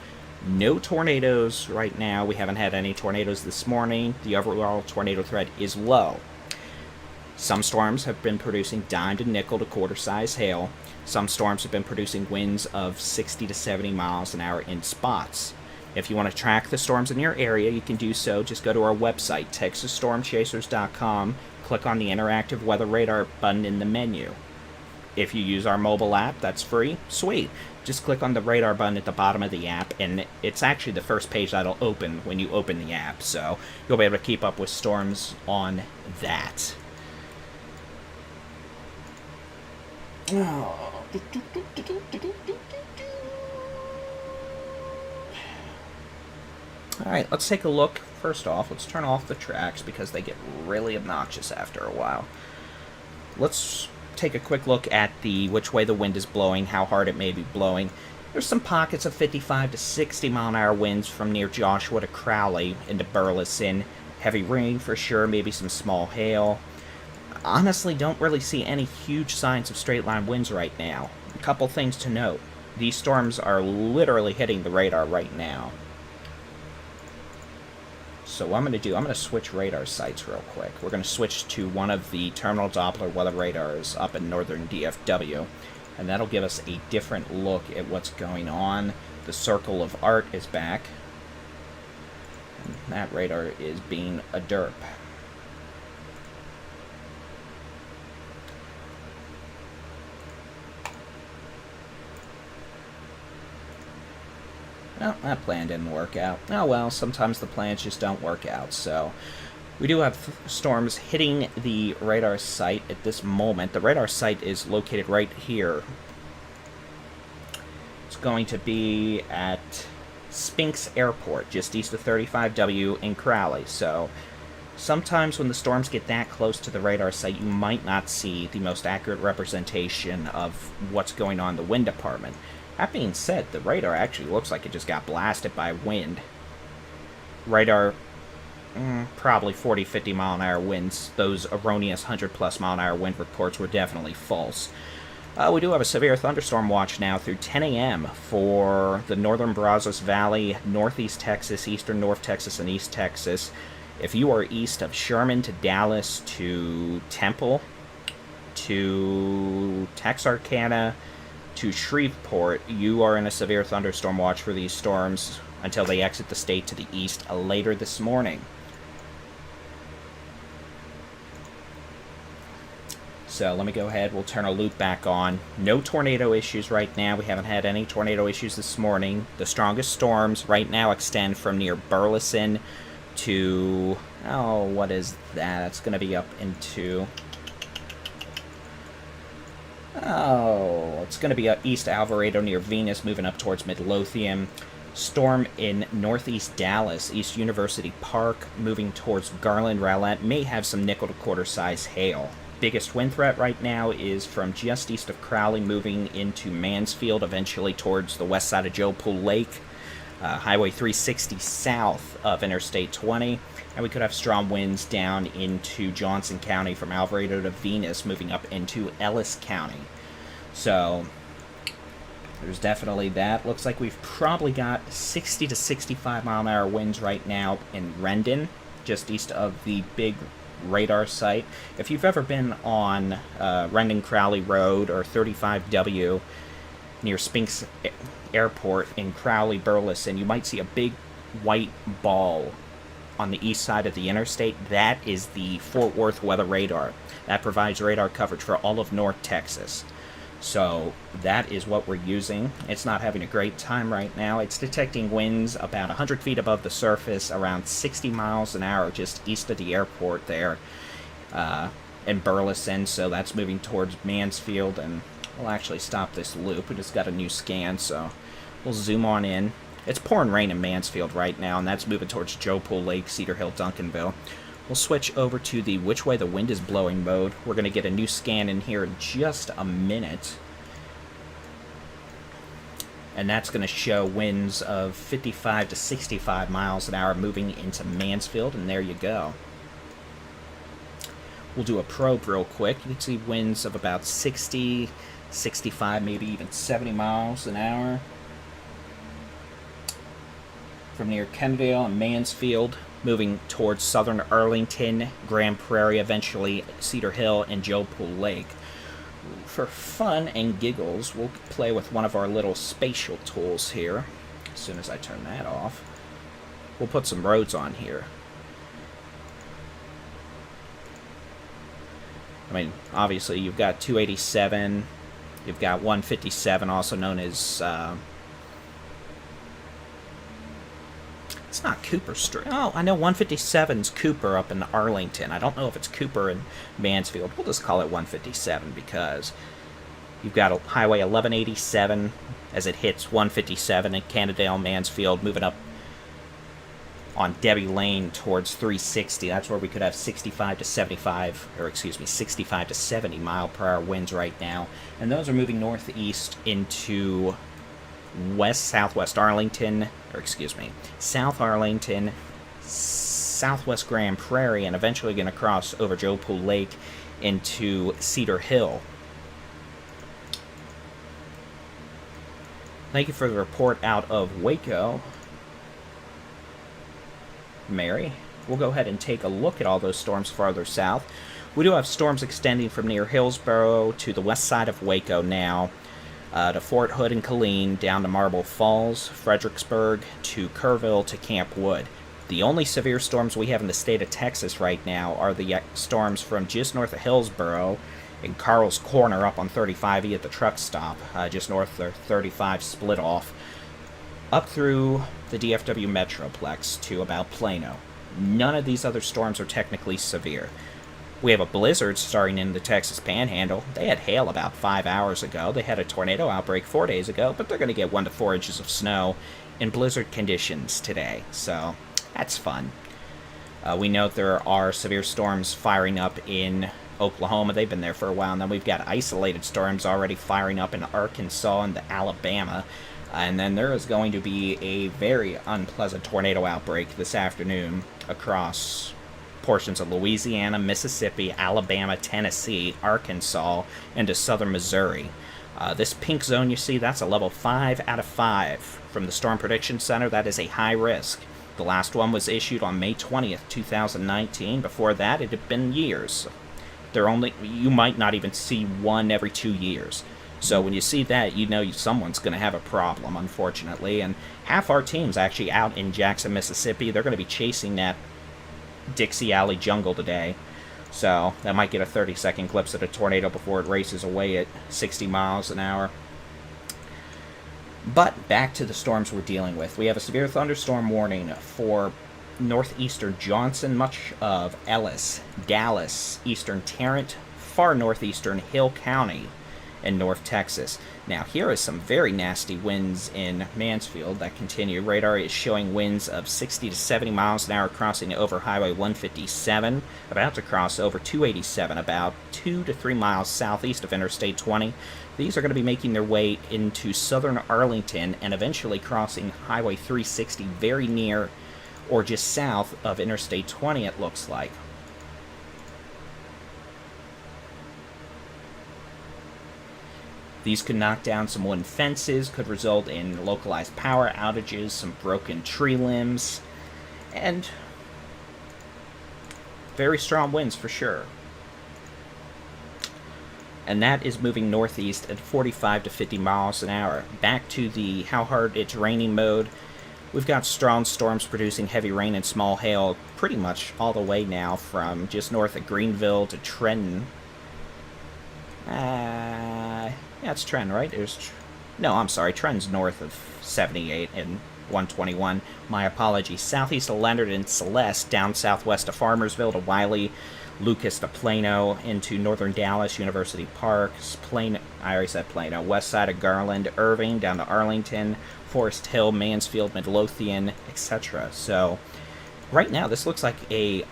No tornadoes right now. We haven't had any tornadoes this morning. The overall tornado threat is low. Some storms have been producing dime to nickel to quarter-size hail. Some storms have been producing winds of 60 to 70 miles an hour in spots. If you want to track the storms in your area, you can do so. Just go to our website, TexasStormChasers.com, click on the Interactive Weather Radar button in the menu. If you use our mobile app, that's free. Sweet. Just click on the radar button at the bottom of the app, and it's actually the first page that'll open when you open the app, so you'll be able to keep up with storms on that. Alright, let's take a look first off, let's turn off the tracks because they get really obnoxious after a while. Let's take a quick look at which way the wind is blowing, how hard it may be blowing. There's some pockets of 55 to 60 mile an hour winds from near Joshua to Crowley into Burleson. Heavy rain for sure, maybe some small hail. Honestly, don't really see any huge signs of straight line winds right now. A couple things to note. These storms are literally hitting the radar right now. So what I'm going to do, I'm going to switch radar sites real quick. We're going to switch to one of the terminal Doppler weather radars up in northern DFW. And that'll give us a different look at what's going on. The circle of art is back. And that radar is being a derp. Well, that plan didn't work out. Oh well, sometimes the plans just don't work out. So we do have storms hitting the radar site at this moment. The radar site is located right here. It's going to be at Spinks Airport, just east of 35W in Crowley. So sometimes when the storms get that close to the radar site, you might not see the most accurate representation of what's going on in the wind department. That being said, the radar actually looks like it just got blasted by wind. Radar, probably 40, 50 mile an hour winds. Those erroneous 100 plus mile an hour wind reports were definitely false. We do have a severe thunderstorm watch now through 10 a.m. for the northern Brazos Valley, northeast Texas, eastern North Texas, and east Texas. If you are east of Sherman to Dallas to Temple to Texarkana to Shreveport, you are in a severe thunderstorm watch for these storms until they exit the state to the east later this morning. So let me go ahead, we'll turn a loop back on. No tornado issues right now. We haven't had any tornado issues this morning. The strongest storms right now extend from near Burleson to, oh, what is that? It's going to be up into, oh, it's going to be east Alvarado near Venus, moving up towards Midlothian. Storm in northeast Dallas, East University Park, moving towards Garland, Rowlett. May have some nickel to quarter size hail. Biggest wind threat right now is from just east of Crowley, moving into Mansfield, eventually towards the west side of Joe Pool Lake. Highway 360 south of Interstate 20. And we could have strong winds down into Johnson County from Alvarado to Venus, moving up into Ellis County. So there's definitely that. Looks like we've probably got 60 to 65 mile an hour winds right now in Rendon, just east of the big radar site. If you've ever been on Rendon Crowley Road or 35W near Spinks Airport in Crowley, Burleson, you might see a big white ball on the east side of the interstate. That is the Fort Worth weather radar. That provides radar coverage for all of North Texas. So that is what we're using. It's not having a great time right now. It's detecting winds about 100 feet above the surface, around 60 miles an hour just east of the airport there in Burleson. So that's moving towards Mansfield, and we'll actually stop this loop. We just got a new scan, so we'll zoom on in. It's pouring rain in Mansfield right now, and that's moving towards Joe Pool Lake, Cedar Hill, Duncanville. We'll switch over to the which way the wind is blowing mode. We're going to get a new scan in here in just a minute. And that's going to show winds of 55 to 65 miles an hour moving into Mansfield, and there you go. We'll do a probe real quick. You can see winds of about 60, 65, maybe even 70 miles an hour from near Kennedale and Mansfield, moving towards southern Arlington, Grand Prairie, eventually Cedar Hill, and Joe Pool Lake. For fun and giggles, we'll play with one of our little spatial tools here. As soon as I turn that off, we'll put some roads on here. I mean, obviously, you've got 287, you've got 157, also known as it's not Cooper Street. Oh, I know 157's Cooper up in Arlington. I don't know if it's Cooper in Mansfield. We'll just call it 157 because you've got a Highway 1187 as it hits 157 in Cannondale, Mansfield, moving up on Debbie Lane towards 360. That's where we could have 65 to 75, or excuse me, 65 to 70 mile per hour winds right now. And those are moving northeast into southwest Arlington, or excuse me, South Arlington, southwest Grand Prairie, and eventually going to cross over Joe Pool Lake into Cedar Hill. Thank you for the report out of Waco, Mary. We'll go ahead and take a look at all those storms farther south. We do have storms extending from near Hillsboro to the west side of Waco now, to Fort Hood and Killeen, down to Marble Falls, Fredericksburg, to Kerrville, to Camp Wood. The only severe storms we have in the state of Texas right now are the storms from just north of Hillsboro and Carl's Corner up on 35E at the truck stop, just north of 35 split off, up through the DFW Metroplex to about Plano. None of these other storms are technically severe. We have a blizzard starting in the Texas Panhandle. They had hail about 5 hours ago. They had a tornado outbreak 4 days ago, but they're going to get 1 to 4 inches of snow in blizzard conditions today. So that's fun. We know there are severe storms firing up in Oklahoma. They've been there for a while. And then we've got isolated storms already firing up in Arkansas and Alabama. And then there is going to be a very unpleasant tornado outbreak this afternoon across portions of Louisiana, Mississippi, Alabama, Tennessee, Arkansas, into southern Missouri. This pink zone you see, that's a level 5 out of 5 from the Storm Prediction Center. That is a high risk. The last one was issued on May 20th, 2019. Before that, it had been years. You might not even see one every 2 years. So when you see that, you know someone's going to have a problem, unfortunately. And half our team's actually out in Jackson, Mississippi. They're going to be chasing that Dixie Alley jungle today. So that might get a 30-second glimpse of a tornado before it races away at 60 miles an hour. But back to the storms we're dealing with. We have a severe thunderstorm warning for northeastern Johnson, much of Ellis, Dallas, eastern Tarrant, far northeastern Hill County, in North Texas. Now, here is some very nasty winds in Mansfield that continue. Radar is showing winds of 60 to 70 miles an hour crossing over Highway 157, about to cross over 287, about 2 to 3 miles southeast of Interstate 20. These are going to be making their way into southern Arlington and eventually crossing Highway 360 very near or just south of Interstate 20, it looks like. These could knock down some wooden fences, could result in localized power outages, some broken tree limbs, and very strong winds for sure. And that is moving northeast at 45 to 50 miles an hour. Back to the how hard it's raining mode. We've got strong storms producing heavy rain and small hail pretty much all the way now from just north of Greenville to Trenton. Yeah, it's Trenton, right? No, I'm sorry. Trenton's north of 78 and 121. My apologies. Southeast of Leonard and Celeste, down southwest of Farmersville to Wiley, Lucas to Plano, into northern Dallas, University Park, Plano, I already said Plano, west side of Garland, Irving, down to Arlington, Forest Hill, Mansfield, Midlothian, etc. So, right now, this looks like a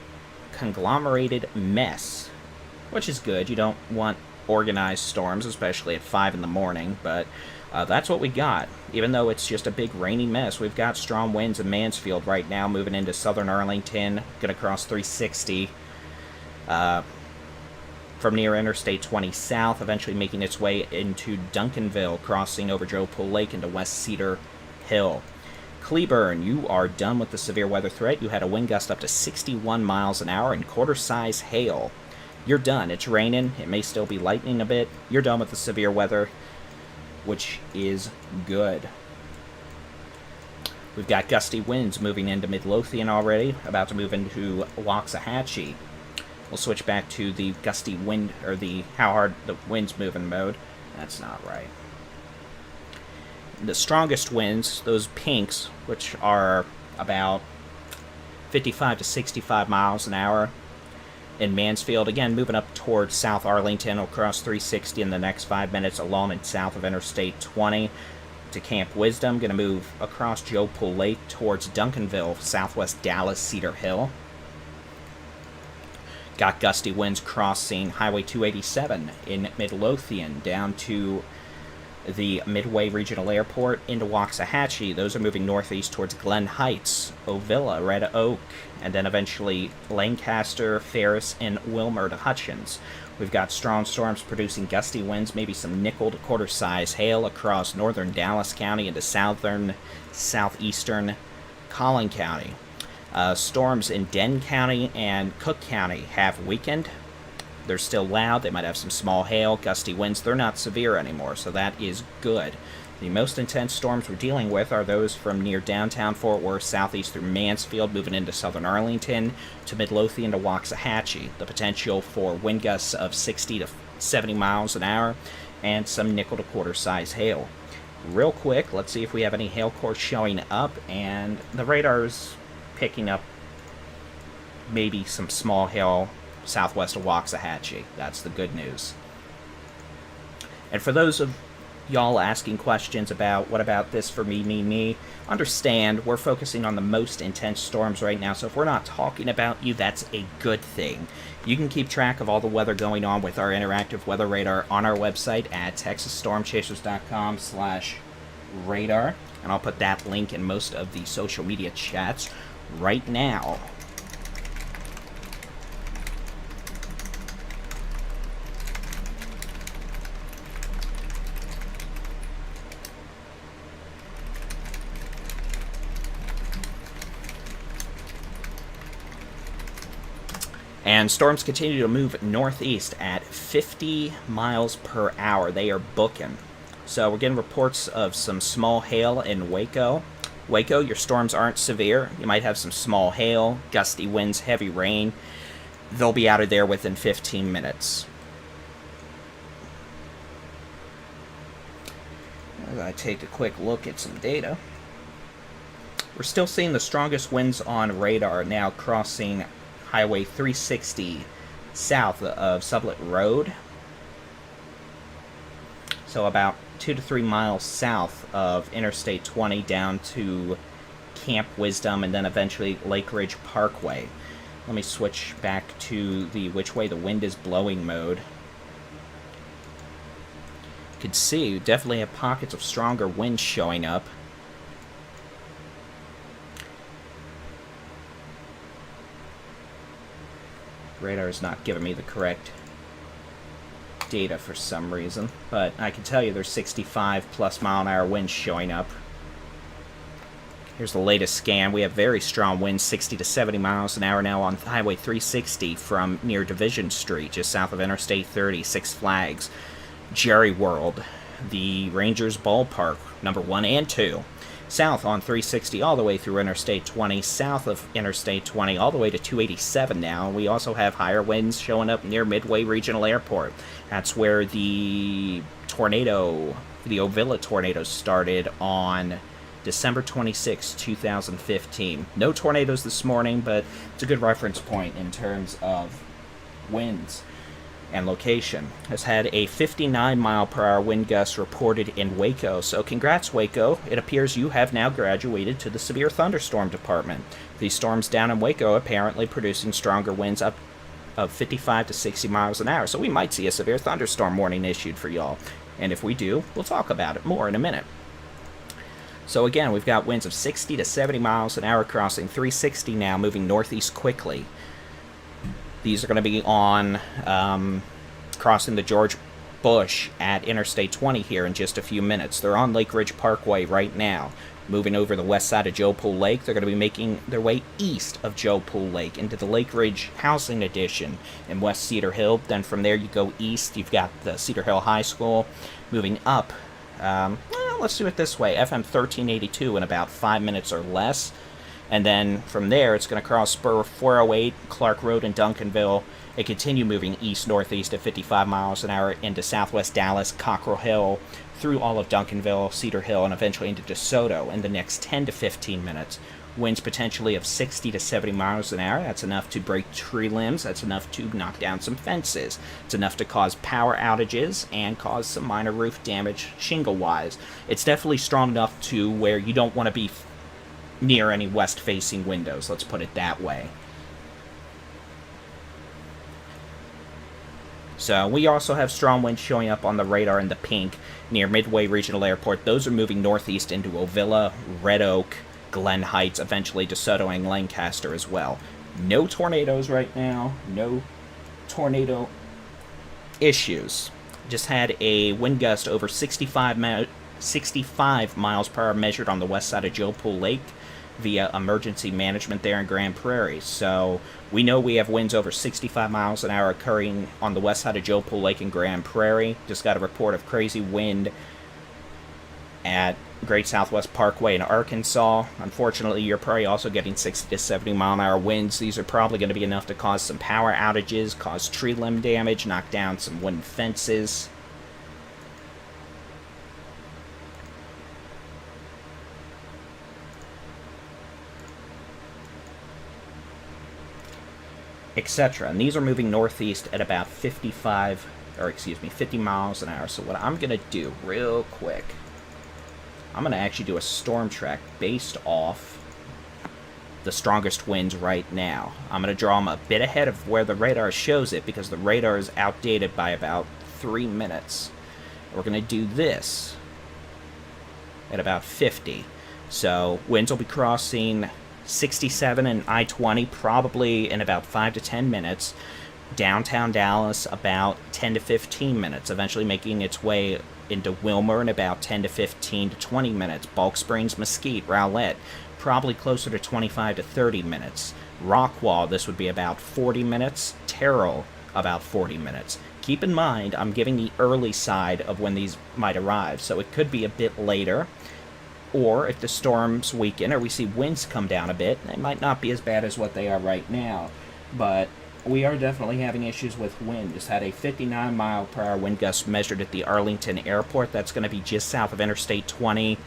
conglomerated mess, which is good. You don't want organized storms, especially at 5 in the morning, but that's what we got. Even though it's just a big rainy mess, we've got strong winds in Mansfield right now, moving into southern Arlington, going to cross 360 from near Interstate 20 south, eventually making its way into Duncanville, crossing over Joe Pool Lake into West Cedar Hill. Cleburne, you are done with the severe weather threat. You had a wind gust up to 61 miles an hour and quarter-size hail. You're done. It's raining. It may still be lightning a bit. You're done with the severe weather, which is good. We've got gusty winds moving into Midlothian already, about to move into Waxahachie. We'll switch back to the gusty wind, or the how hard the wind's moving mode. That's not right. The strongest winds, those pinks, which are about 55 to 65 miles an hour, in Mansfield, again moving up towards South Arlington, will cross 360 in the next 5 minutes along and south of Interstate 20. to Camp Wisdom. Going to move across Joe Pool Lake towards Duncanville, southwest Dallas, Cedar Hill. Got gusty winds crossing Highway 287 in Midlothian down to the Midway Regional Airport into Waxahachie. Those are moving northeast towards Glen Heights, Ovilla, Red Oak, and then eventually Lancaster, Ferris, and Wilmer to Hutchins. We've got strong storms producing gusty winds, maybe some nickel to quarter-size hail across northern Dallas County into southern, southeastern Collin County. Storms in Denton County and Cook County have weakened. They're still loud. They might have some small hail, gusty winds. They're not severe anymore, so that is good. The most intense storms we're dealing with are those from near downtown Fort Worth, southeastern Mansfield, moving into southern Arlington, to Midlothian to Waxahachie. The potential for wind gusts of 60 to 70 miles an hour and some nickel to quarter-size hail. Real quick, let's see if we have any hail cores showing up, and the radar's picking up maybe some small hail southwest of Waxahachie. That's the good news. And for those of y'all asking questions about what about this for me, understand we're focusing on the most intense storms right now, so if we're not talking about you, that's a good thing. You can keep track of all the weather going on with our interactive weather radar on our website at texasstormchasers.com/radar, and I'll put that link in most of the social media chats right now. And storms continue to move northeast at 50 miles per hour. They are booking. So we're getting reports of some small hail in Waco. Waco, your storms aren't severe. You might have some small hail, gusty winds, heavy rain. They'll be out of there within 15 minutes. As I take a quick look at some data, we're still seeing the strongest winds on radar now crossing Highway 360 south of Sublet Road. So about 2 to 3 miles south of Interstate 20 down to Camp Wisdom and then eventually Lake Ridge Parkway. Let me switch back to the which way the wind is blowing mode. You can see you definitely have pockets of stronger winds showing up. Radar is not giving me the correct data for some reason, but I can tell you there's 65 plus mile an hour winds showing up. Here's the latest scan. We have very strong winds, 60 to 70 miles an hour now on Highway 360 from near Division Street, just south of Interstate 30, Six Flags, Jerry World, the Rangers Ballpark, number 1 and 2. South on 360 all the way through Interstate 20, south of Interstate 20 all the way to 287 now. We also have higher winds showing up near Midway Regional Airport. That's where the tornado, the Ovilla tornado started on December 26, 2015. No tornadoes this morning, but it's a good reference point in terms of winds and location. Has had a 59 mile per hour wind gust reported in Waco. So congrats, Waco. It appears you have now graduated to the severe thunderstorm department. These storms down in Waco apparently producing stronger winds up of 55 to 60 miles an hour. So we might see a severe thunderstorm warning issued for y'all. And if we do, we'll talk about it more in a minute. So again, we've got winds of 60 to 70 miles an hour crossing 360 now, moving northeast quickly. These are going to be on crossing the George Bush at Interstate 20 here in just a few minutes. They're on Lake Ridge Parkway right now, moving over the west side of Joe Pool Lake. They're going to be making their way east of Joe Pool Lake into the Lake Ridge Housing Addition in West Cedar Hill. Then from there you go east. You've got the Cedar Hill High School. Moving up, let's do it this way, FM 1382 in about 5 minutes or less. And then from there, it's going to cross Spur 408, Clark Road in Duncanville, and continue moving east-northeast at 55 miles an hour into southwest Dallas, Cockrell Hill, through all of Duncanville, Cedar Hill, and eventually into DeSoto in the next 10 to 15 minutes. Winds potentially of 60 to 70 miles an hour. That's enough to break tree limbs. That's enough to knock down some fences. It's enough to cause power outages and cause some minor roof damage shingle-wise. It's definitely strong enough to where you don't want to be near any west-facing windows. Let's put it that way. So we also have strong winds showing up on the radar in the pink near Midway Regional Airport. Those are moving northeast into Ovilla, Red Oak, Glen Heights, eventually DeSoto and Lancaster as well. No tornadoes right now. No tornado issues. Just had a wind gust over 65 miles per hour measured on the west side of Joe Pool Lake via emergency management there in Grand Prairie. So we know we have winds over 65 miles an hour occurring on the west side of Joe Pool Lake in Grand Prairie. Just got a report of crazy wind at Great Southwest Parkway in Arkansas. Unfortunately, you're probably also getting 60 to 70 mile an hour winds. These are probably going to be enough to cause some power outages, cause tree limb damage, knock down some wooden fences. Etc. And these are moving northeast at about 50 miles an hour. So what I'm going to do real quick, I'm going to actually do a storm track based off the strongest winds right now. I'm going to draw them a bit ahead of where the radar shows it because the radar is outdated by about 3 minutes. We're going to do this at about 50. So winds will be crossing 67 and I-20 probably in about 5 to 10 minutes. Downtown Dallas about 10 to 15 minutes, eventually making its way into Wilmer in about 10 to 15 to 20 minutes. Bulk Springs, Mesquite, Rowlett, probably closer to 25 to 30 minutes. Rockwall, this would be about 40 minutes. Terrell, about 40 minutes. Keep in mind, I'm giving the early side of when these might arrive, so it could be a bit later. Or if the storms weaken or we see winds come down a bit, they might not be as bad as what they are right now. But we are definitely having issues with wind. Just had a 59 mile per hour wind gust measured at the Arlington Airport. That's going to be just south of Interstate 20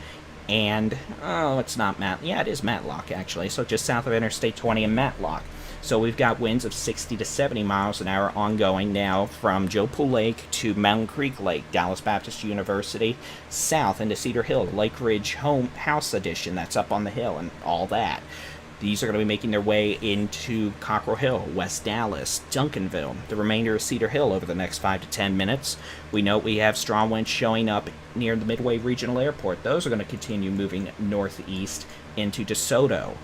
and, oh, it's not it is Matlock actually. So just south of Interstate 20 and Matlock. So we've got winds of 60 to 70 miles an hour ongoing now from Joe Pool Lake to Mountain Creek Lake, Dallas Baptist University, south into Cedar Hill, Lake Ridge House Edition that's up on the hill and all that. These are going to be making their way into Cockrell Hill, West Dallas, Duncanville, the remainder of Cedar Hill over the next 5 to 10 minutes. We know we have strong winds showing up near the Midway Regional Airport. Those are going to continue moving northeast into DeSoto,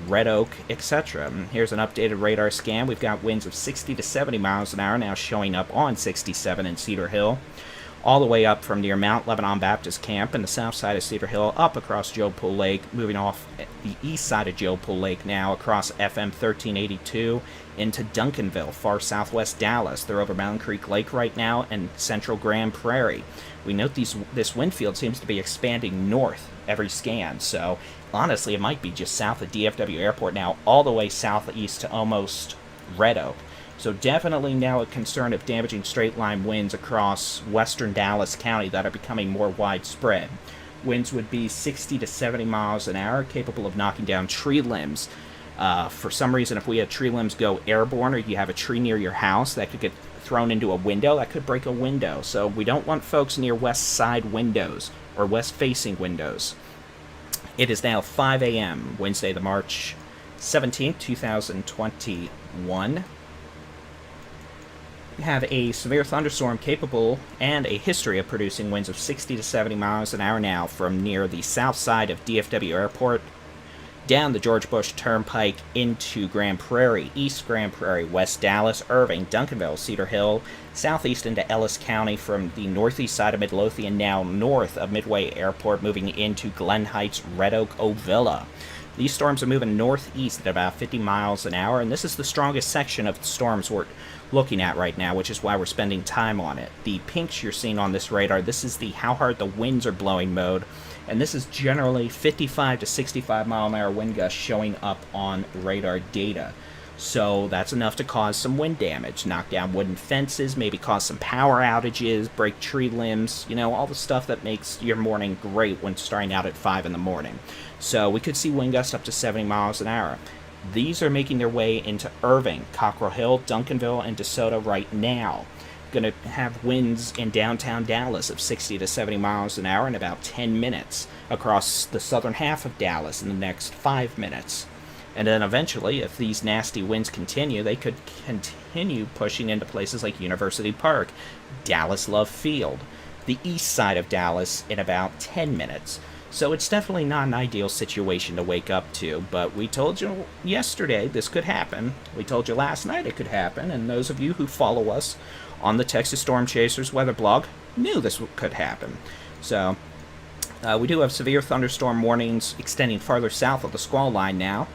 Red Oak, etc. Here's an updated radar scan. We've got winds of 60 to 70 miles an hour now showing up on 67 in Cedar Hill, all the way up from near Mount Lebanon Baptist Camp and the south side of Cedar Hill, up across Joe Pool Lake, moving off the east side of Joe Pool Lake now across FM 1382 into Duncanville, far southwest Dallas. They're over Mountain Creek Lake right now and central Grand Prairie. We note this wind field seems to be expanding north every scan, so honestly it might be just south of DFW Airport now, all the way southeast to almost Red Oak. So definitely now a concern of damaging straight-line winds across western Dallas County that are becoming more widespread. Winds would be 60 to 70 miles an hour, capable of knocking down tree limbs. For some reason, if we had tree limbs go airborne or you have a tree near your house that could get thrown into a window, that could break a window. So we don't want folks near west side windows or west-facing windows. It is now 5 a.m., Wednesday, the March 17th, 2021. We have a severe thunderstorm capable and a history of producing winds of 60 to 70 miles an hour now from near the south side of DFW Airport, down the George Bush Turnpike into Grand Prairie, East Grand Prairie, West Dallas, Irving, Duncanville, Cedar Hill, southeast into Ellis County from the northeast side of Midlothian, now north of Midway Airport, moving into Glen Heights, Red Oak, Ovilla. These storms are moving northeast at about 50 miles an hour, and this is the strongest section of the storms we're looking at right now, which is why we're spending time on it. The pinks you're seeing on this radar, this is the how hard the winds are blowing mode, and this is generally 55 to 65 mile an hour wind gusts showing up on radar data. So that's enough to cause some wind damage, knock down wooden fences, maybe cause some power outages, break tree limbs, all the stuff that makes your morning great when starting out at 5 in the morning. So we could see wind gusts up to 70 miles an hour. These are making their way into Irving, Cockrell Hill, Duncanville, and DeSoto right now. Going to have winds in downtown Dallas of 60 to 70 miles an hour in about 10 minutes, across the southern half of Dallas in the next 5 minutes. And then eventually, if these nasty winds continue, they could continue pushing into places like University Park, Dallas Love Field, the east side of Dallas in about 10 minutes. So it's definitely not an ideal situation to wake up to, but we told you yesterday this could happen. We told you last night it could happen, and those of you who follow us on the Texas Storm Chasers weather blog knew this could happen. So we do have severe thunderstorm warnings extending farther south of the squall line now.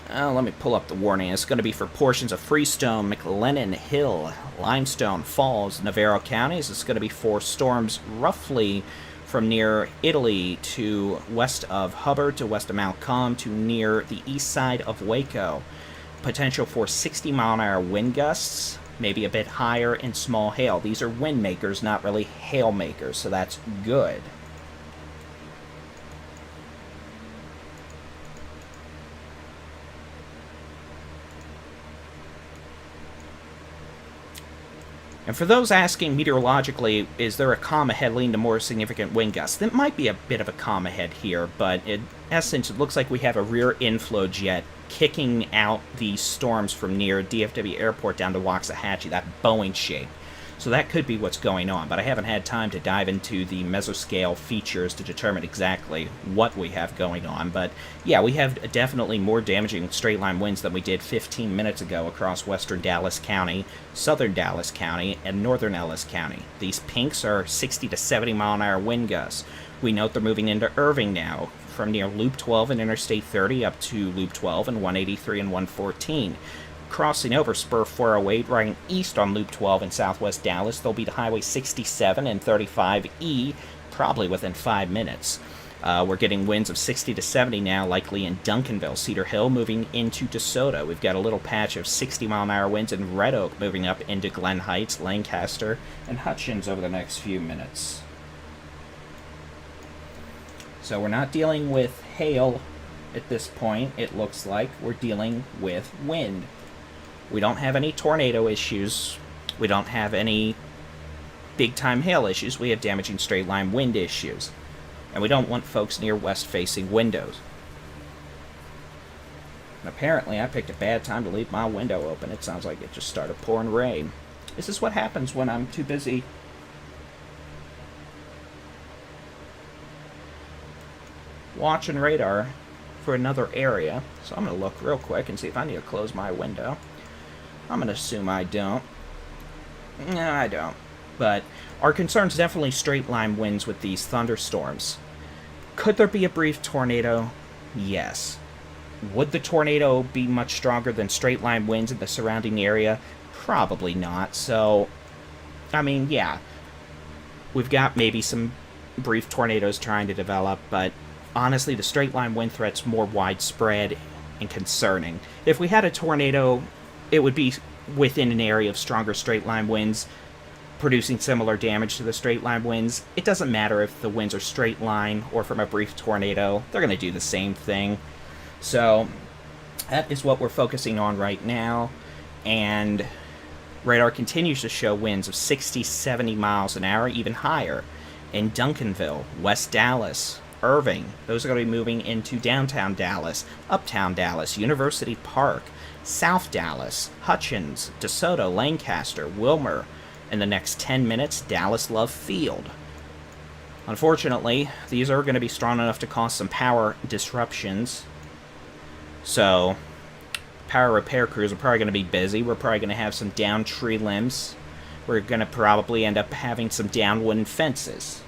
Let me pull up the warning. It's going to be for portions of Freestone, McLennan Hill, Limestone, Falls, Navarro counties. It's going to be for storms roughly from near Italy to west of Hubbard to west of Mount Com to near the east side of Waco. Potential for 60-mile-an-hour wind gusts, maybe a bit higher, and small hail. These are wind makers, not really hail makers, so that's good. And for those asking meteorologically, is there a calm ahead leading to more significant wind gusts? There might be a bit of a calm ahead here, but in essence, it looks like we have a rear inflow jet kicking out these storms from near DFW Airport down to Waxahachie, that Boeing shape. So that could be what's going on, but I haven't had time to dive into the mesoscale features to determine exactly what we have going on. But yeah, we have definitely more damaging straight-line winds than we did 15 minutes ago across western Dallas County, southern Dallas County, and northern Ellis County. These pinks are 60 to 70 mile-an-hour wind gusts. We note they're moving into Irving now, from near Loop 12 and Interstate 30 up to Loop 12 and 183 and 114. Crossing over Spur 408, running east on Loop 12 in southwest Dallas. They'll be to Highway 67 and 35E, probably within 5 minutes. We're getting winds of 60 to 70 now, likely in Duncanville, Cedar Hill, moving into DeSoto. We've got a little patch of 60-mile-an-hour winds in Red Oak, moving up into Glen Heights, Lancaster, and Hutchins over the next few minutes. So we're not dealing with hail at this point. It looks like we're dealing with wind. We don't have any tornado issues. We don't have any big-time hail issues. We have damaging straight-line wind issues. And we don't want folks near west-facing windows. And apparently, I picked a bad time to leave my window open. It sounds like it just started pouring rain. This is what happens when I'm too busy watching radar for another area. So I'm going to look real quick and see if I need to close my window. I'm going to assume I don't. No, I don't. But our concern's definitely straight-line winds with these thunderstorms. Could there be a brief tornado? Yes. Would the tornado be much stronger than straight-line winds in the surrounding area? Probably not. So, I mean, yeah. We've got maybe some brief tornadoes trying to develop, but honestly, the straight-line wind threat's more widespread and concerning. If we had a tornado, it would be within an area of stronger straight-line winds, producing similar damage to the straight-line winds. It doesn't matter if the winds are straight-line or from a brief tornado. They're going to do the same thing. So that is what we're focusing on right now. And radar continues to show winds of 60, 70 miles an hour, even higher, in Duncanville, West Dallas, Irving. Those are going to be moving into downtown Dallas, uptown Dallas, University Park, South Dallas, Hutchins, DeSoto, Lancaster, Wilmer. In the next 10 minutes, Dallas Love Field. Unfortunately, these are going to be strong enough to cause some power disruptions. So, power repair crews are probably going to be busy. We're probably going to have some down tree limbs. We're going to probably end up having some down wooden fences.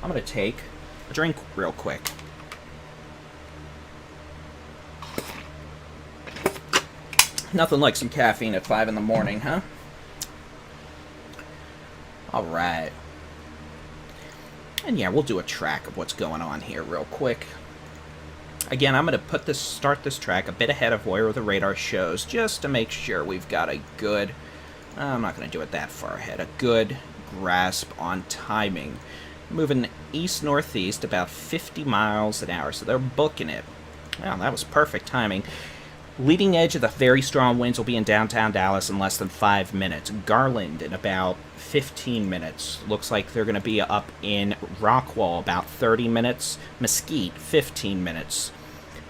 I'm going to take a drink real quick. Nothing like some caffeine at 5 in the morning, huh? Alright. And yeah, we'll do a track of what's going on here real quick. Again, I'm going to start this track a bit ahead of where the radar shows, just to make sure we've got a good, I'm not going to do it that far ahead, a good grasp on timing. Moving east-northeast about 50 miles an hour, so they're booking it. Wow, that was perfect timing. Leading edge of the very strong winds will be in downtown Dallas in less than 5 minutes. Garland in about 15 minutes. Looks like they're going to be up in Rockwall about 30 minutes. Mesquite, 15 minutes.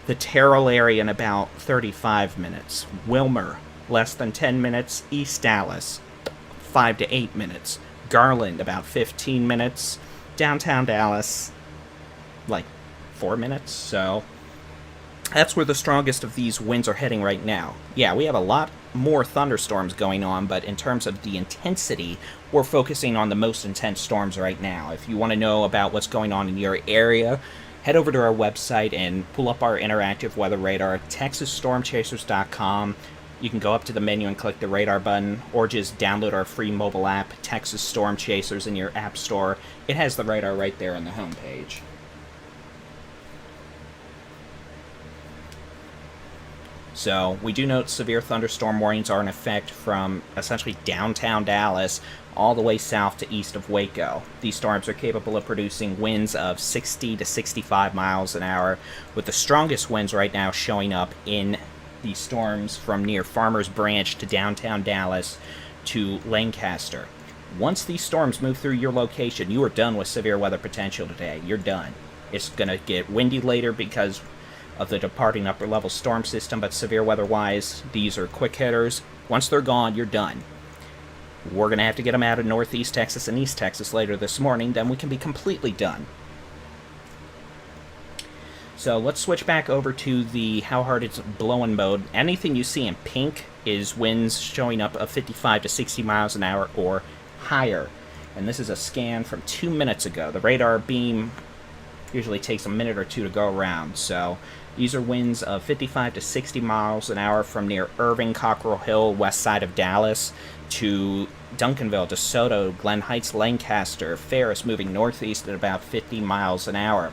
The Terrell area in about 35 minutes. Wilmer, less than 10 minutes. East Dallas, 5 to 8 minutes. Garland, about 15 minutes. Downtown Dallas, like 4 minutes. So that's where the strongest of these winds are heading right now. Yeah, we have a lot more thunderstorms going on, but in terms of the intensity, we're focusing on the most intense storms right now. If you want to know about what's going on in your area, head over to our website and pull up our interactive weather radar, TexasStormChasers.com. You can go up to the menu and click the radar button, or just download our free mobile app, Texas Storm Chasers, in your app store. It has the radar right there on the homepage. So, we do note severe thunderstorm warnings are in effect from essentially downtown Dallas all the way south to east of Waco. These storms are capable of producing winds of 60 to 65 miles an hour, with the strongest winds right now showing up in these storms from near Farmers Branch to downtown Dallas to Lancaster. Once these storms move through your location, you are done with severe weather potential today. You're done. It's going to get windy later because of the departing upper level storm system, but severe weather wise, these are quick hitters. Once they're gone, you're done. We're going to have to get them out of northeast Texas and east Texas later this morning, then we can be completely done. So let's switch back over to the how hard it's blowing mode. Anything you see in pink is winds showing up of 55 to 60 miles an hour or higher. And this is a scan from 2 minutes ago. The radar beam usually takes a minute or two to go around. So these are winds of 55 to 60 miles an hour from near Irving, Cockrell Hill, west side of Dallas, to Duncanville, DeSoto, Glen Heights, Lancaster, Ferris, moving northeast at about 50 miles an hour.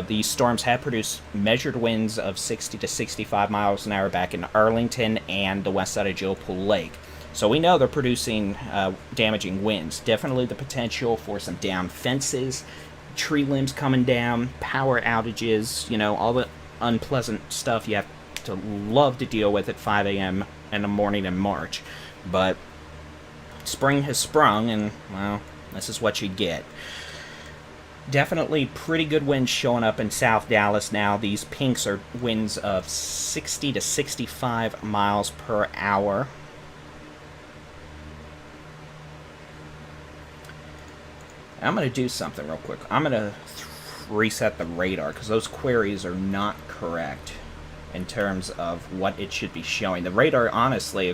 These storms have produced measured winds of 60 to 65 miles an hour back in Arlington and the west side of Joe Pool Lake. So we know they're producing damaging winds. Definitely the potential for some downed fences, tree limbs coming down, power outages, you know, all the unpleasant stuff you have to love to deal with at 5 a.m. in the morning in March. But spring has sprung, and, well, this is what you get. Definitely pretty good winds showing up in South Dallas now. These pinks are winds of 60 to 65 miles per hour. I'm going to do something real quick. I'm going to reset the radar because those queries are not correct in terms of what it should be showing. The radar, honestly,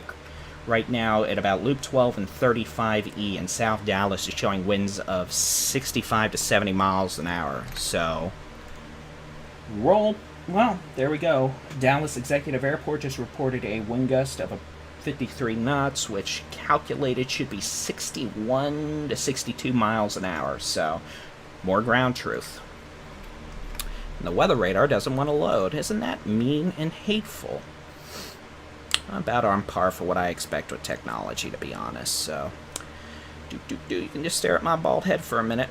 right now at about loop 12 and 35E in South Dallas is showing winds of 65 to 70 miles an hour. So, well, there we go. Dallas Executive Airport just reported a wind gust of 53 knots, which calculated should be 61 to 62 miles an hour. So, more ground truth. And the weather radar doesn't want to load. Isn't that mean and hateful? About on par for what I expect with technology, to be honest. So, you can just stare at my bald head for a minute.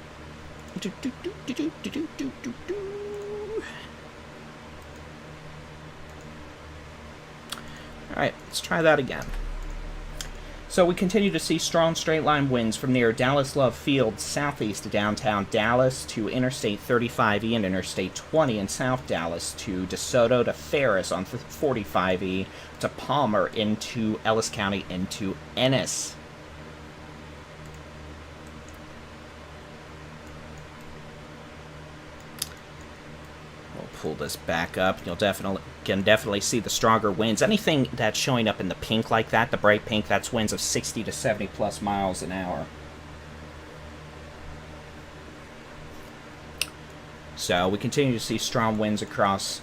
Alright, let's try that again. So we continue to see strong straight-line winds from near Dallas Love Field southeast to downtown Dallas to Interstate 35E and Interstate 20 in South Dallas to DeSoto to Ferris on 45E to Palmer into Ellis County into Ennis. We'll pull this back up. You'll can definitely see the stronger winds. Anything that's showing up in the pink like that, the bright pink, that's winds of 60 to 70 plus miles an hour. So we continue to see strong winds across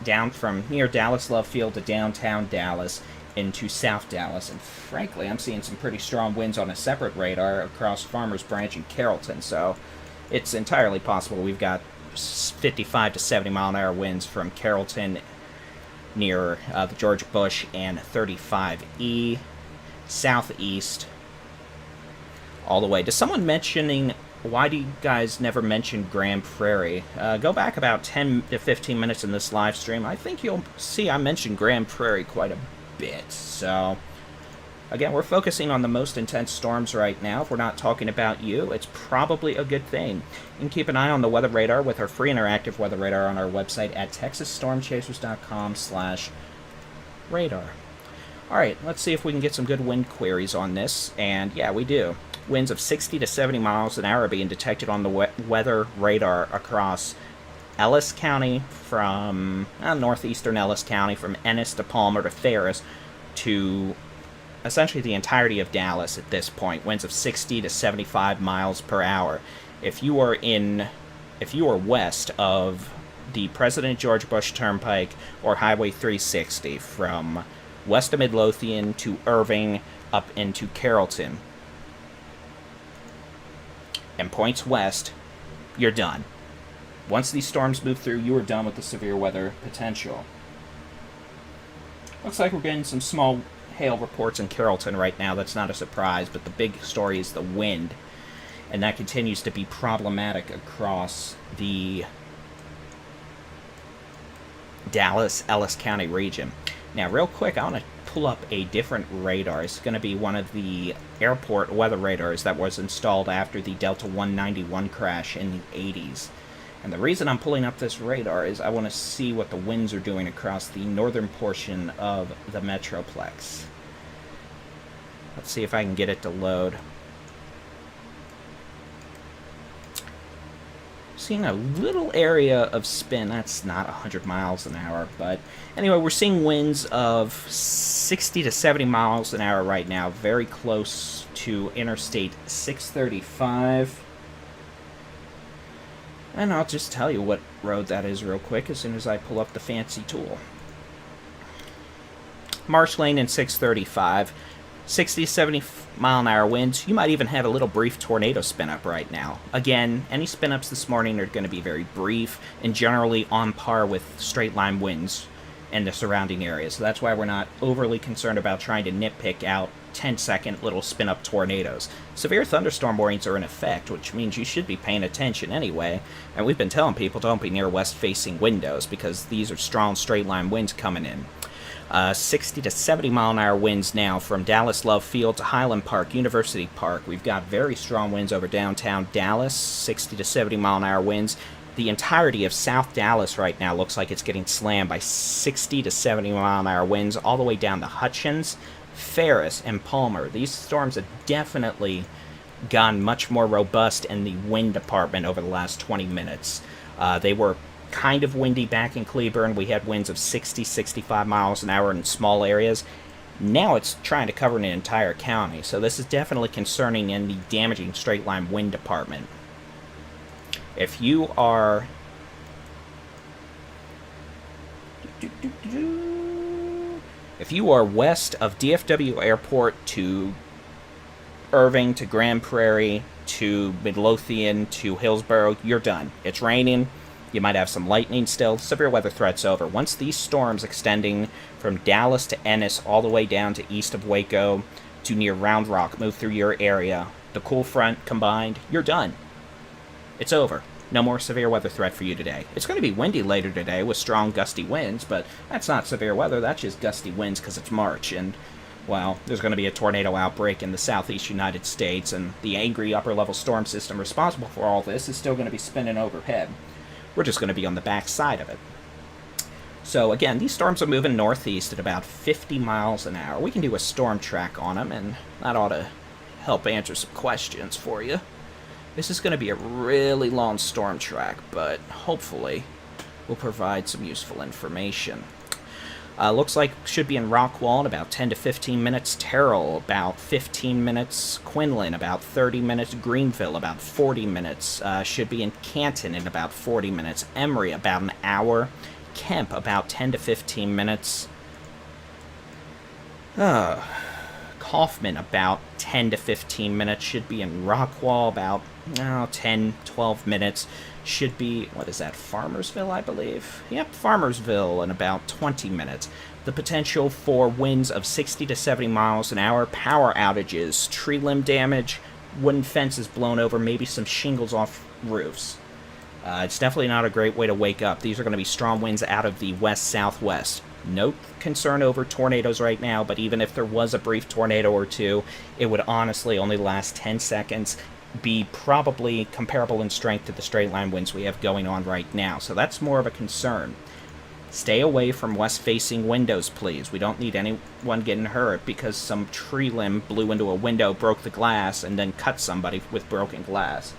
down from near Dallas Love Field to downtown Dallas into South Dallas. And frankly, I'm seeing some pretty strong winds on a separate radar across Farmers Branch and Carrollton. So it's entirely possible we've got 55 to 70 mile an hour winds from Carrollton near the George Bush and 35E southeast all the way. To someone mentioning, why do you guys never mention Grand Prairie? Go back about 10 to 15 minutes in this live stream. I think you'll see I mentioned Grand Prairie quite a bit. So, again, we're focusing on the most intense storms right now. If we're not talking about you, it's probably a good thing. You can keep an eye on the weather radar with our free interactive weather radar on our website at texasstormchasers.com/radar. Alright, let's see if we can get some good wind queries on this. And yeah, we do. Winds of 60 to 70 miles an hour being detected on the weather radar across Ellis County, from northeastern Ellis County, from Ennis to Palmer to Ferris to essentially the entirety of Dallas at this point. Winds of 60 to 75 miles per hour. If you are west of the President George Bush Turnpike or Highway 360 from west of Midlothian to Irving up into Carrollton and points west, you're done. Once these storms move through, you are done with the severe weather potential. Looks like we're getting some small hail reports in Carrollton right now. That's not a surprise, but the big story is the wind, and that continues to be problematic across the Dallas-Ellis County region. Now, real quick, I want to pull up a different radar. It's going to be one of the airport weather radars that was installed after the Delta 191 crash in the 80s. And the reason I'm pulling up this radar is I want to see what the winds are doing across the northern portion of the Metroplex. Let's see if I can get it to load. Seeing a little area of spin. That's not 100 miles an hour, but anyway, we're seeing winds of 60 to 70 miles an hour right now, very close to Interstate 635. And I'll just tell you what road that is real quick as soon as I pull up the fancy tool. Marsh Lane and 635. 60 to 70 mile an hour winds. You might even have a little brief tornado spin up right now. Again, any spin ups this morning are going to be very brief and generally on par with straight line winds in the surrounding area. So that's why we're not overly concerned about trying to nitpick out 10-second little spin up tornadoes. Severe thunderstorm warnings are in effect, which means you should be paying attention anyway. And we've been telling people don't be near west facing windows because these are strong straight line winds coming in. 60 to 70 mile an hour winds now from Dallas Love Field to Highland Park, University Park. We've got very strong winds over downtown Dallas, 60 to 70 mile an hour winds. The entirety of South Dallas right now looks like it's getting slammed by 60 to 70 mile an hour winds all the way down to Hutchins, Ferris, and Palmer. These storms have definitely gotten much more robust in the wind department over the last 20 minutes. They were kind of windy back in Cleburne. We had winds of 60, 65 miles an hour in small areas. Now it's trying to cover an entire county. So this is definitely concerning in the damaging straight line wind department. If you are west of DFW Airport to Irving to Grand Prairie to Midlothian to Hillsborough, you're done. It's raining. You might have some lightning still. Severe weather threat's over. Once these storms extending from Dallas to Ennis all the way down to east of Waco to near Round Rock move through your area, the cool front combined, you're done. It's over. No more severe weather threat for you today. It's going to be windy later today with strong gusty winds, but that's not severe weather. That's just gusty winds because it's March. And, well, there's going to be a tornado outbreak in the southeast United States, and the angry upper-level storm system responsible for all this is still going to be spinning overhead. We're just going to be on the back side of it. So again, these storms are moving northeast at about 50 miles an hour. We can do a storm track on them, and that ought to help answer some questions for you. This is going to be a really long storm track, but hopefully will provide some useful information. Looks like should be in Rockwall in about 10 to 15 minutes. Terrell, about 15 minutes. Quinlan, about 30 minutes. Greenville, about 40 minutes. Should be in Canton in about 40 minutes. Emory, about an hour. Kemp, about 10 to 15 minutes. Kaufman, about 10 to 15 minutes. Should be in Rockwall, about 10, 12 minutes. should be, what is that, Farmersville, I believe? Yep, Farmersville in about 20 minutes. The potential for winds of 60 to 70 miles an hour, power outages, tree limb damage, wooden fences blown over, maybe some shingles off roofs. It's definitely not a great way to wake up. These are going to be strong winds out of the west-southwest. No concern over tornadoes right now, but even if there was a brief tornado or two, it would honestly only last 10 seconds, be probably comparable in strength to the straight-line winds we have going on right now. So that's more of a concern. Stay away from west-facing windows, please. We don't need anyone getting hurt because some tree limb blew into a window, broke the glass, and then cut somebody with broken glass.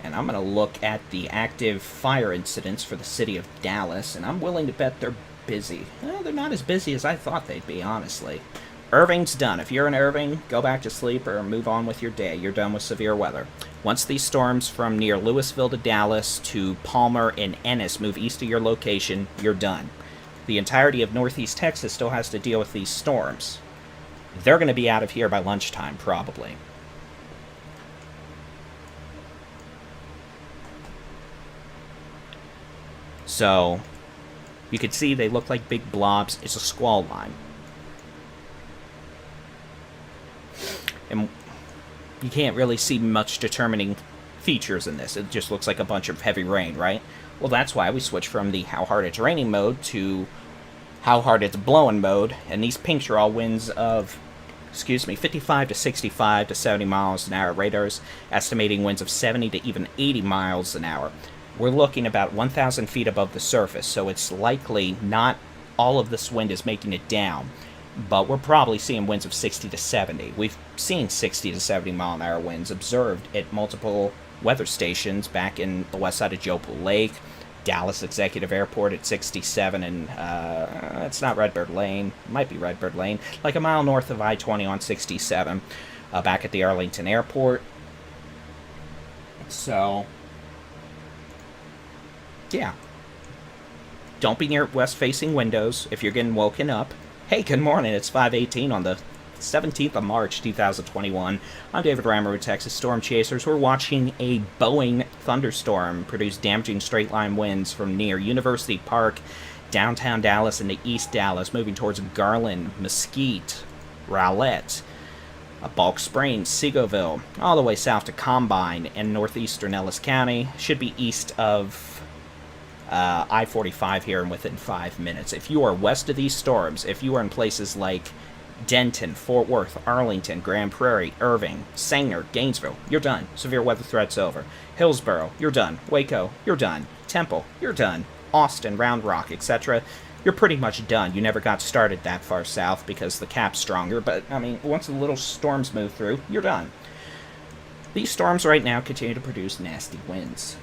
And I'm going to look at the active fire incidents for the city of Dallas, and I'm willing to bet they're busy. Well, they're not as busy as I thought they'd be, honestly. Irving's done. If you're in Irving, go back to sleep or move on with your day. You're done with severe weather. Once these storms from near Louisville to Dallas to Palmer and Ennis move east of your location, you're done. The entirety of northeast Texas still has to deal with these storms. They're going to be out of here by lunchtime, probably. So, you can see they look like big blobs. It's a squall line. And you can't really see much determining features in this. It just looks like a bunch of heavy rain, right? Well, that's why we switched from the how hard it's raining mode to how hard it's blowing mode. And these pinks are all winds of, 55 to 65 to 70 miles an hour. Radar's estimating winds of 70 to even 80 miles an hour. We're looking about 1,000 feet above the surface, so it's likely not all of this wind is making it down. But we're probably seeing winds of 60 to 70. We've seen 60 to 70 mile an hour winds observed at multiple weather stations back in the west side of Jopal Lake, Dallas Executive Airport at 67, and it's not Redbird Lane, it might be Redbird Lane, like a mile north of I-20 on 67, back at the Arlington Airport. So, yeah. Don't be near west-facing windows if you're getting woken up. Hey, good morning. It's 5:18 on the 17th of March, 2021. I'm David Rammer with Texas Storm Chasers. We're watching a Boeing thunderstorm produce damaging straight-line winds from near University Park, downtown Dallas, into East Dallas, moving towards Garland, Mesquite, Rowlett, Balk Springs, Seagoville, all the way south to Combine and northeastern Ellis County. Should be east of I-45 here and within 5 minutes. If you are west of these storms, if you are in places like Denton, Fort Worth, Arlington, Grand Prairie, Irving, Sanger, Gainesville, you're done. Severe weather threat's over. Hillsboro, you're done. Waco, you're done. Temple, you're done. Austin, Round Rock, etc., you're pretty much done. You never got started that far south because the cap's stronger, but, I mean, once the little storms move through, you're done. These storms right now continue to produce nasty winds.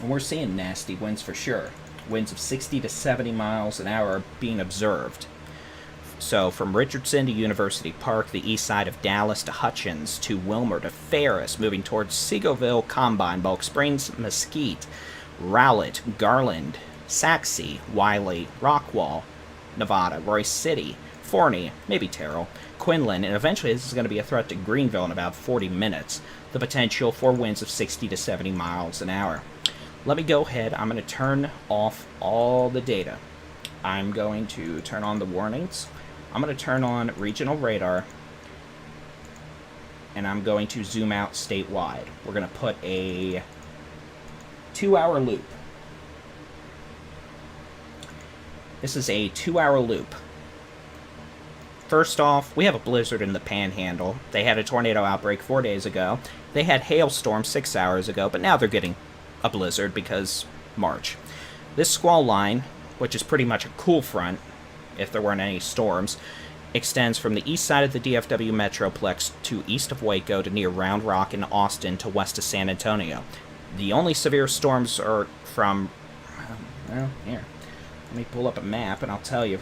And we're seeing nasty winds for sure. Winds of 60 to 70 miles an hour are being observed. So from Richardson to University Park, the east side of Dallas to Hutchins to Wilmer to Ferris, moving towards Seagoville, Combine, Balk Springs, Mesquite, Rowlett, Garland, Saxe, Wiley, Rockwall, Nevada, Royce City, Forney, maybe Terrell, Quinlan, and eventually this is going to be a threat to Greenville in about 40 minutes. The potential for winds of 60 to 70 miles an hour. Let me go ahead. I'm going to turn off all the data. I'm going to turn on the warnings. I'm going to turn on regional radar. And I'm going to zoom out statewide. We're going to put a 2-hour loop. This is a 2-hour loop. First off, we have a blizzard in the Panhandle. They had a tornado outbreak 4 days ago. They had hailstorm 6 hours ago, but now they're getting a blizzard because March. This squall line, which is pretty much a cool front, if there weren't any storms, extends from the east side of the DFW Metroplex to east of Waco to near Round Rock and Austin to west of San Antonio. The only severe storms are from, well, here, let me pull up a map and I'll tell you,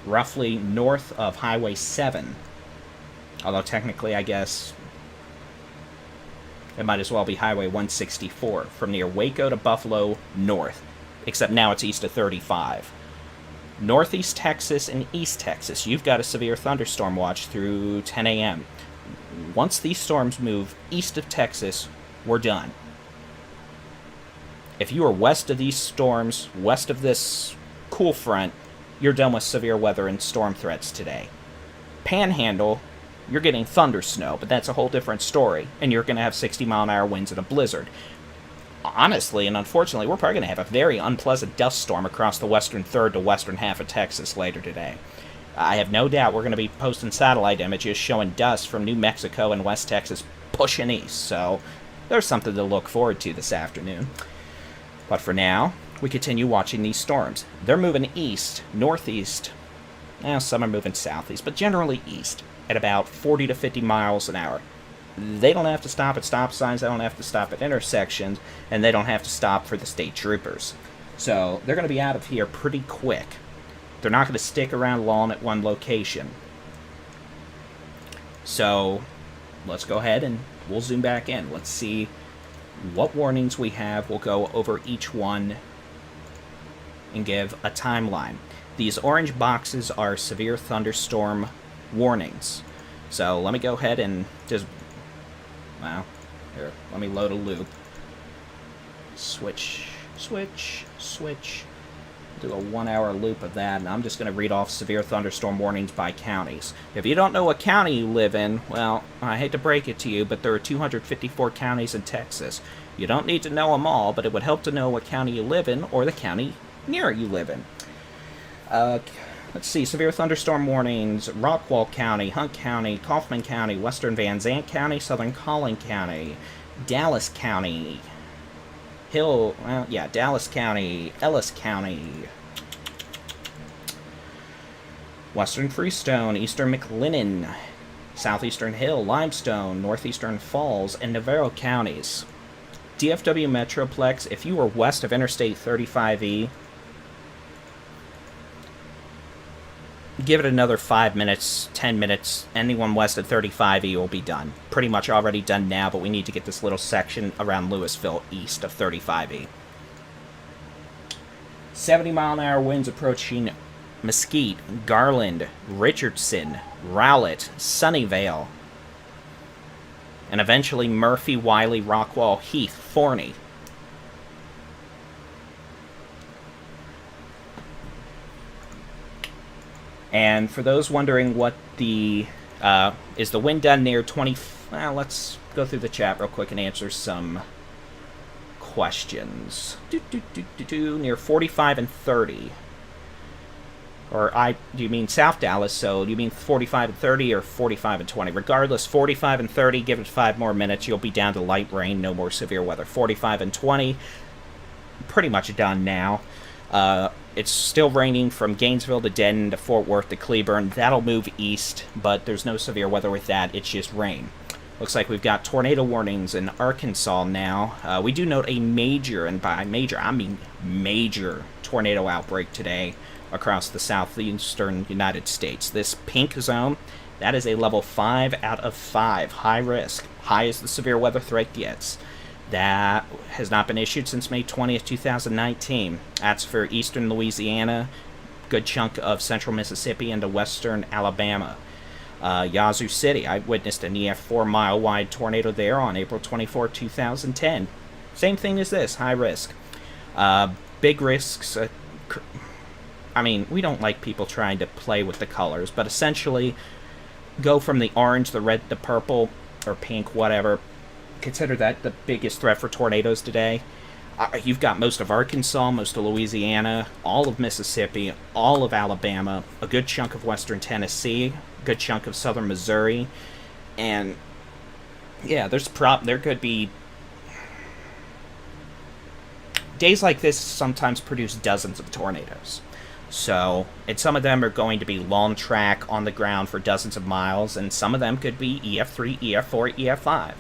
roughly north of Highway 7, although technically I guess it might as well be Highway 164, from near Waco to Buffalo north, except now it's east of 35. Northeast Texas and East Texas, you've got a severe thunderstorm watch through 10 a.m. Once these storms move east of Texas, we're done. If you are west of these storms, west of this cool front, you're done with severe weather and storm threats today. Panhandle, you're getting thunder snow, but that's a whole different story, and you're going to have 60-mile-an-hour winds and a blizzard. Honestly and unfortunately, we're probably going to have a very unpleasant dust storm across the western third to western half of Texas later today. I have no doubt we're going to be posting satellite images showing dust from New Mexico and West Texas pushing east, so there's something to look forward to this afternoon. But for now, we continue watching these storms. They're moving east, northeast, some are moving southeast, but generally east, at about 40 to 50 miles an hour. They don't have to stop at stop signs, they don't have to stop at intersections, and they don't have to stop for the state troopers. So they're going to be out of here pretty quick. They're not going to stick around long at one location. So let's go ahead and we'll zoom back in. Let's see what warnings we have. We'll go over each one and give a timeline. These orange boxes are severe thunderstorm warnings. So let me go ahead and just, well, here, let me load a loop. Switch. Do a 1-hour loop of that, and I'm just going to read off severe thunderstorm warnings by counties. If you don't know what county you live in, well, I hate to break it to you, but there are 254 counties in Texas. You don't need to know them all, but it would help to know what county you live in or the county near you live in. Let's see, severe thunderstorm warnings: Rockwall County, Hunt County, Kaufman County, Western Van Zandt County, Southern Collin County, Dallas County, Dallas County, Ellis County, Western Freestone, Eastern McLennan, Southeastern Hill, Limestone, Northeastern Falls, and Navarro counties. DFW Metroplex, if you are west of Interstate 35E, give it another 5 minutes, 10 minutes. Anyone west of 35E will be done. Pretty much already done now, but we need to get this little section around Louisville east of 35E. 70-mile-an-hour winds approaching Mesquite, Garland, Richardson, Rowlett, Sunnyvale, and eventually Murphy, Wiley, Rockwall, Heath, Forney. And for those wondering what the, is the wind done near 20, well, let's go through the chat real quick and answer some questions. Near 45 and 30. Do you mean South Dallas, so do you mean 45 and 30 or 45 and 20? Regardless, 45 and 30, give it 5 more minutes, you'll be down to light rain, no more severe weather. 45 and 20, pretty much done now. It's still raining from Gainesville to Denton to Fort Worth to Cleburne. That'll move east, but there's no severe weather with that. It's just rain. Looks like we've got tornado warnings in Arkansas now. We do note a major, and by major, I mean major, tornado outbreak today across the southeastern United States. This pink zone, that is a level 5 out of 5. High risk. High as the severe weather threat gets. That has not been issued since May 20th, 2019. That's for eastern Louisiana, good chunk of central Mississippi, into western Alabama. Yazoo City, I witnessed an EF4 mile-wide tornado there on April 24, 2010. Same thing as this, high risk. Big risks. I mean, we don't like people trying to play with the colors, but essentially go from the orange, the red, the purple, or pink, whatever. Consider that the biggest threat for tornadoes today. You've got most of Arkansas, most of Louisiana, all of Mississippi, all of Alabama, a good chunk of western Tennessee, a good chunk of southern Missouri, and yeah, there could be days like this sometimes produce dozens of tornadoes. So, and some of them are going to be long track on the ground for dozens of miles, and some of them could be EF3, EF4, EF5.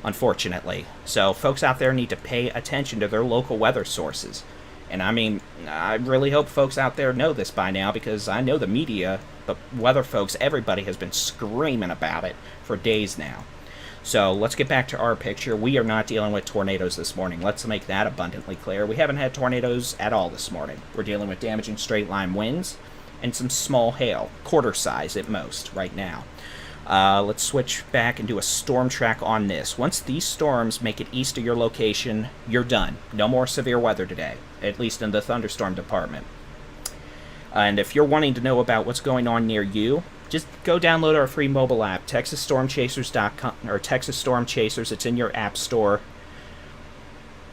Unfortunately. So folks out there need to pay attention to their local weather sources. And I mean, I really hope folks out there know this by now, because I know the media, the weather folks, everybody has been screaming about it for days now. So let's get back to our picture. We are not dealing with tornadoes this morning. Let's make that abundantly clear. We haven't had tornadoes at all this morning. We're dealing with damaging straight line winds and some small hail, quarter size at most right now. Let's switch back and do a storm track on this. Once these storms make it east of your location, you're done. No more severe weather today, at least in the thunderstorm department. And if you're wanting to know about what's going on near you, just go download our free mobile app, TexasStormChasers.com or Texas Storm Chasers. It's in your app store.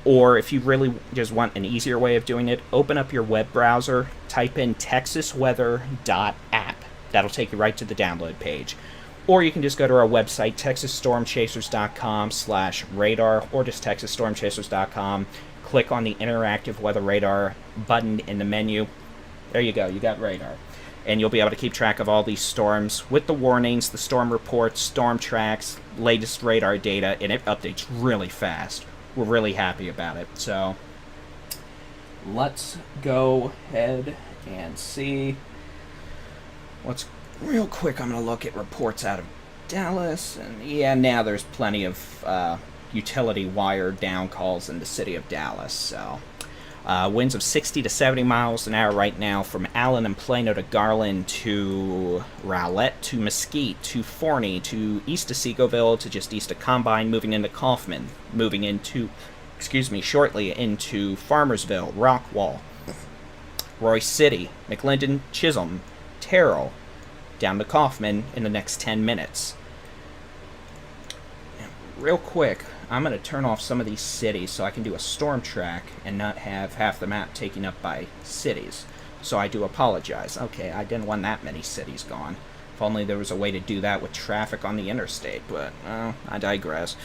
Or if you really just want an easier way of doing it, open up your web browser, type in texasweather.app. That'll take you right to the download page. Or you can just go to our website, TexasStormChasers.com/radar, or just TexasStormChasers.com. Click on the interactive weather radar button in the menu. There you go, you got radar. And you'll be able to keep track of all these storms with the warnings, the storm reports, storm tracks, latest radar data, and it updates really fast. We're really happy about it. So let's go ahead and see what's real quick. I'm going to look at reports out of Dallas. And yeah, now there's plenty of utility wire down calls in the city of Dallas. So winds of 60 to 70 miles an hour right now from Allen and Plano to Garland to Rowlett to Mesquite to Forney to east of Seagoville to just east of Combine, moving into Kaufman, moving into, shortly into Farmersville, Rockwall, Royce City, McLendon, Chisholm, Terrell, down to Kaufman in the next 10 minutes. Real quick, I'm going to turn off some of these cities so I can do a storm track and not have half the map taken up by cities. So I do apologize. Okay, I didn't want that many cities gone. If only there was a way to do that with traffic on the interstate, but I digress.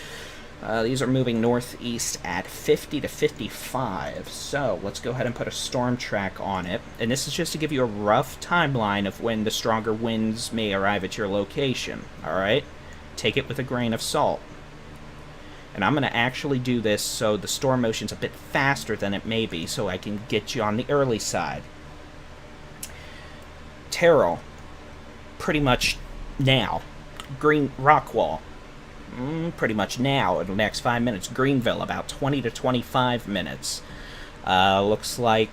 These are moving northeast at 50 to 55, so let's go ahead and put a storm track on it. And this is just to give you a rough timeline of when the stronger winds may arrive at your location, alright? Take it with a grain of salt. And I'm going to actually do this so the storm motion's a bit faster than it may be, so I can get you on the early side. Terrell, pretty much now. Rockwall, pretty much now in the next 5 minutes. Greenville, about 20 to 25 minutes. Looks like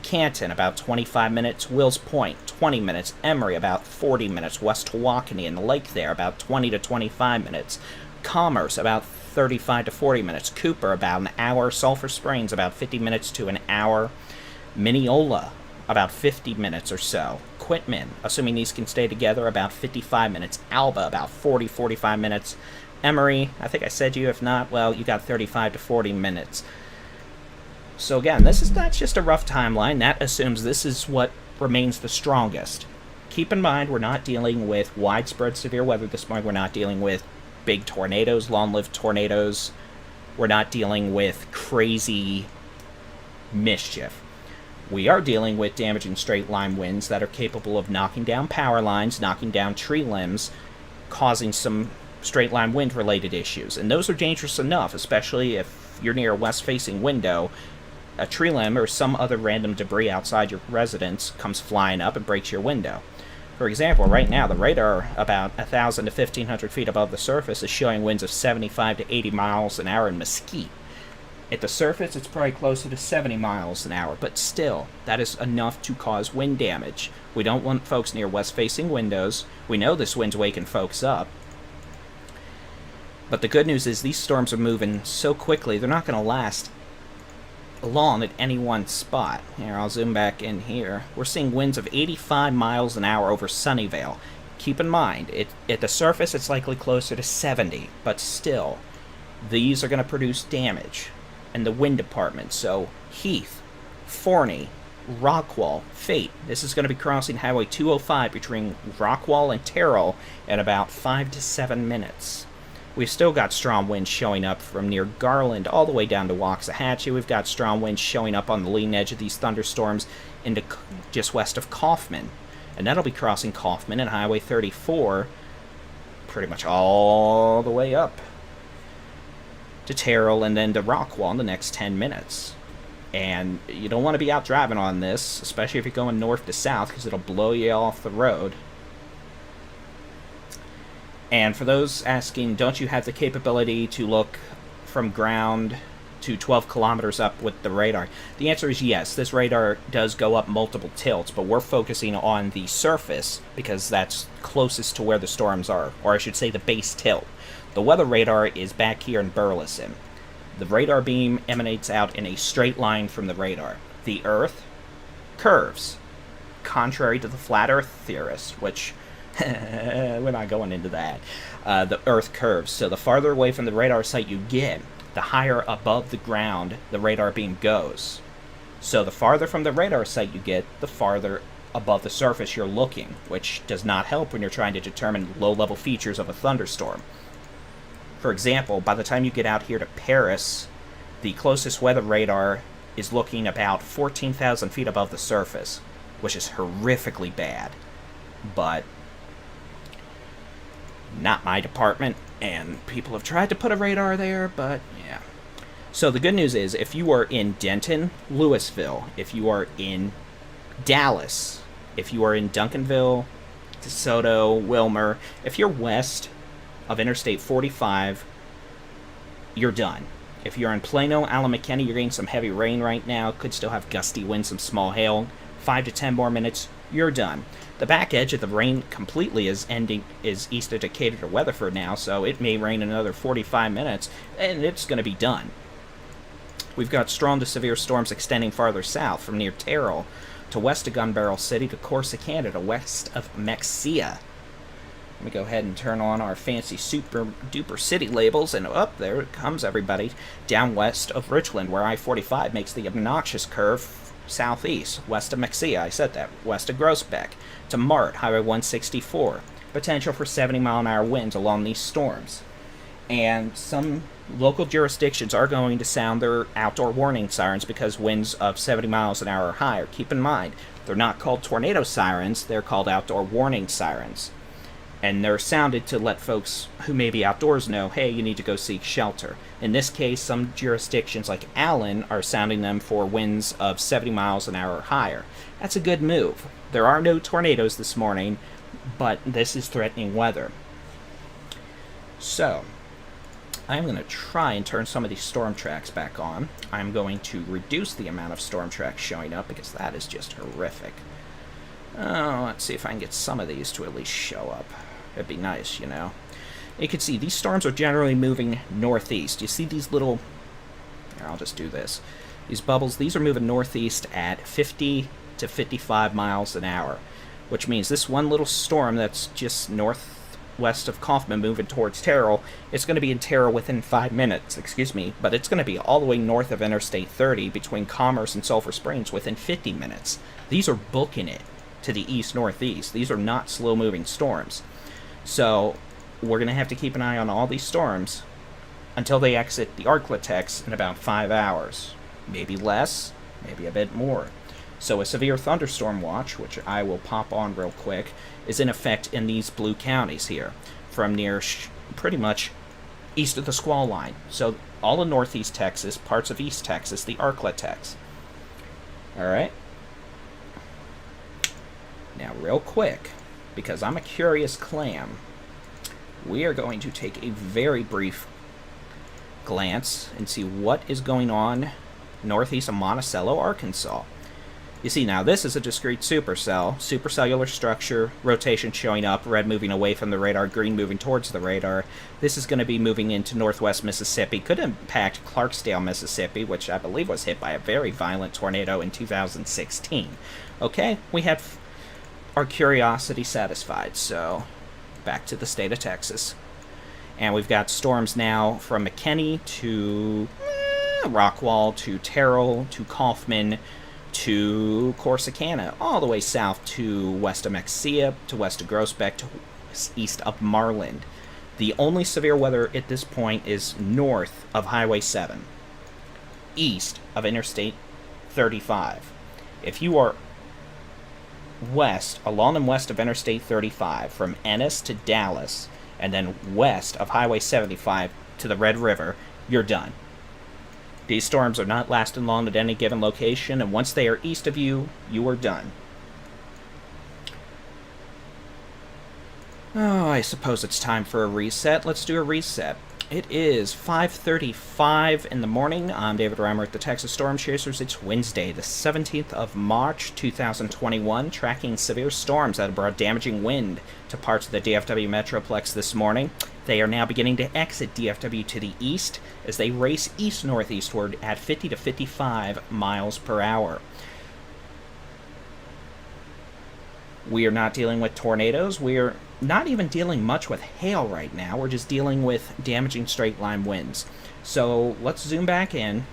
Canton, about 25 minutes. Wills Point, 20 minutes. Emory, about 40 minutes. West Waukene and the lake there, about 20 to 25 minutes. Commerce, about 35 to 40 minutes. Cooper, about an hour. Sulphur Springs, about 50 minutes to an hour. Mineola, about 50 minutes or so. Quitman, assuming these can stay together, about 55 minutes. Alba, about 40-45 minutes. Emory, I think I said you. If not, well, you got 35 to 40 minutes. So again, this is not just a rough timeline. That assumes this is what remains the strongest. Keep in mind, we're not dealing with widespread severe weather this morning. We're not dealing with big tornadoes, long-lived tornadoes. We're not dealing with crazy mischief. We are dealing with damaging straight-line winds that are capable of knocking down power lines, knocking down tree limbs, causing some straight-line wind-related issues. And those are dangerous enough, especially if you're near a west-facing window. A tree limb or some other random debris outside your residence comes flying up and breaks your window. For example, right now, the radar about 1,000 to 1,500 feet above the surface is showing winds of 75 to 80 miles an hour in Mesquite. At the surface, it's probably closer to 70 miles an hour, but still, that is enough to cause wind damage. We don't want folks near west-facing windows. We know this wind's waking folks up. But the good news is these storms are moving so quickly, they're not going to last long at any one spot. Here, I'll zoom back in here. We're seeing winds of 85 miles an hour over Sunnyvale. Keep in mind, at the surface it's likely closer to 70, but still, these are going to produce damage in the wind department. So, Heath, Forney, Rockwall, Fate. This is going to be crossing Highway 205 between Rockwall and Terrell in about 5 to 7 minutes. We've still got strong winds showing up from near Garland all the way down to Waxahachie. We've got strong winds showing up on the leading edge of these thunderstorms into just west of Kaufman. And that'll be crossing Kaufman and Highway 34 pretty much all the way up to Terrell and then to Rockwall in the next 10 minutes. And you don't want to be out driving on this, especially if you're going north to south, because it'll blow you off the road. And for those asking, don't you have the capability to look from ground to 12 kilometers up with the radar? The answer is yes. This radar does go up multiple tilts, but we're focusing on the surface because that's closest to where the storms are, or I should say the base tilt. The weather radar is back here in Burleson. The radar beam emanates out in a straight line from the radar. The Earth curves, contrary to the flat Earth theorists, which we're not going into that. The Earth curves, so the farther away from the radar site you get, the higher above the ground the radar beam goes. So the farther from the radar site you get, the farther above the surface you're looking, which does not help when you're trying to determine low-level features of a thunderstorm. For example, by the time you get out here to Paris, the closest weather radar is looking about 14,000 feet above the surface, which is horrifically bad. But not my department, and people have tried to put a radar there, but yeah. So the good news is, if you are in Denton, Louisville, if you are in Dallas, if you are in Duncanville, DeSoto, Wilmer, if you're west of Interstate 45, you're done. If you're in Plano, Alamakeni, you're getting some heavy rain right now. Could still have gusty winds, some small hail. 5 to 10 more minutes, you're done. The back edge of the rain completely is east of Decatur to Weatherford now, so it may rain another 45 minutes, and it's going to be done. We've got strong to severe storms extending farther south, from near Terrell to west of Gun Barrel City to Corsicana to west of Mexia. Let me go ahead and turn on our fancy super duper city labels, and up there it comes everybody down west of Richland, where I-45 makes the obnoxious curve southeast, west of Mexia, I said that, west of Groesbeck, to Mart, Highway 164. Potential for 70-mile-an-hour winds along these storms. And some local jurisdictions are going to sound their outdoor warning sirens because winds of 70 miles an hour or higher. Keep in mind, they're not called tornado sirens, they're called outdoor warning sirens. And they're sounded to let folks who may be outdoors know, hey, you need to go seek shelter. In this case, some jurisdictions like Allen are sounding them for winds of 70 miles an hour or higher. That's a good move. There are no tornadoes this morning, but this is threatening weather. So, I'm going to try and turn some of these storm tracks back on. I'm going to reduce the amount of storm tracks showing up because that is just horrific. Oh, let's see if I can get some of these to at least show up. It'd be nice, you know. You can see these storms are generally moving northeast. You see these little... Here, I'll just do this. These bubbles, these are moving northeast at 50 to 55 miles an hour, which means this one little storm that's just northwest of Kaufman moving towards Terrell, it's going to be in Terrell within 5 minutes, but it's going to be all the way north of Interstate 30 between Commerce and Sulphur Springs within 50 minutes. These are booking it to the east-northeast. These are not slow-moving storms. So we're going to have to keep an eye on all these storms until they exit the Arklatex in about 5 hours. Maybe less, maybe a bit more. So a severe thunderstorm watch, which I will pop on real quick, is in effect in these blue counties here, from near pretty much east of the squall line. So all of northeast Texas, parts of east Texas, the Arklatex. Alright? Now, real quick, because I'm a curious clam, we are going to take a very brief glance and see what is going on northeast of Monticello, Arkansas. You see, now this is a discrete supercell, supercellular structure, rotation showing up, red moving away from the radar, green moving towards the radar. This is going to be moving into northwest Mississippi, could impact Clarksdale, Mississippi, which I believe was hit by a very violent tornado in 2016. Okay, we have our curiosity satisfied, so back to the state of Texas. And we've got storms now from McKinney to Rockwall to Terrell to Kaufman to Corsicana, all the way south to west of Mexia, to west of Groesbeck, to east of Marland. The only severe weather at this point is north of Highway 7, east of Interstate 35. If you are west, along and west of Interstate 35, from Ennis to Dallas, and then west of Highway 75 to the Red River, you're done. These storms are not lasting long at any given location, and once they are east of you, you are done. Oh, I suppose it's time for a reset. Let's do a reset. It is 5:35 in the morning. I'm David Reimer at the Texas Storm Chasers. It's Wednesday, the 17th of March, 2021, tracking severe storms that have brought damaging wind to parts of the DFW Metroplex this morning. They are now beginning to exit DFW to the east as they race east-northeastward at 50 to 55 miles per hour. We are not dealing with tornadoes. We're not even dealing much with hail right now. We're just dealing with damaging straight-line winds. So let's zoom back in.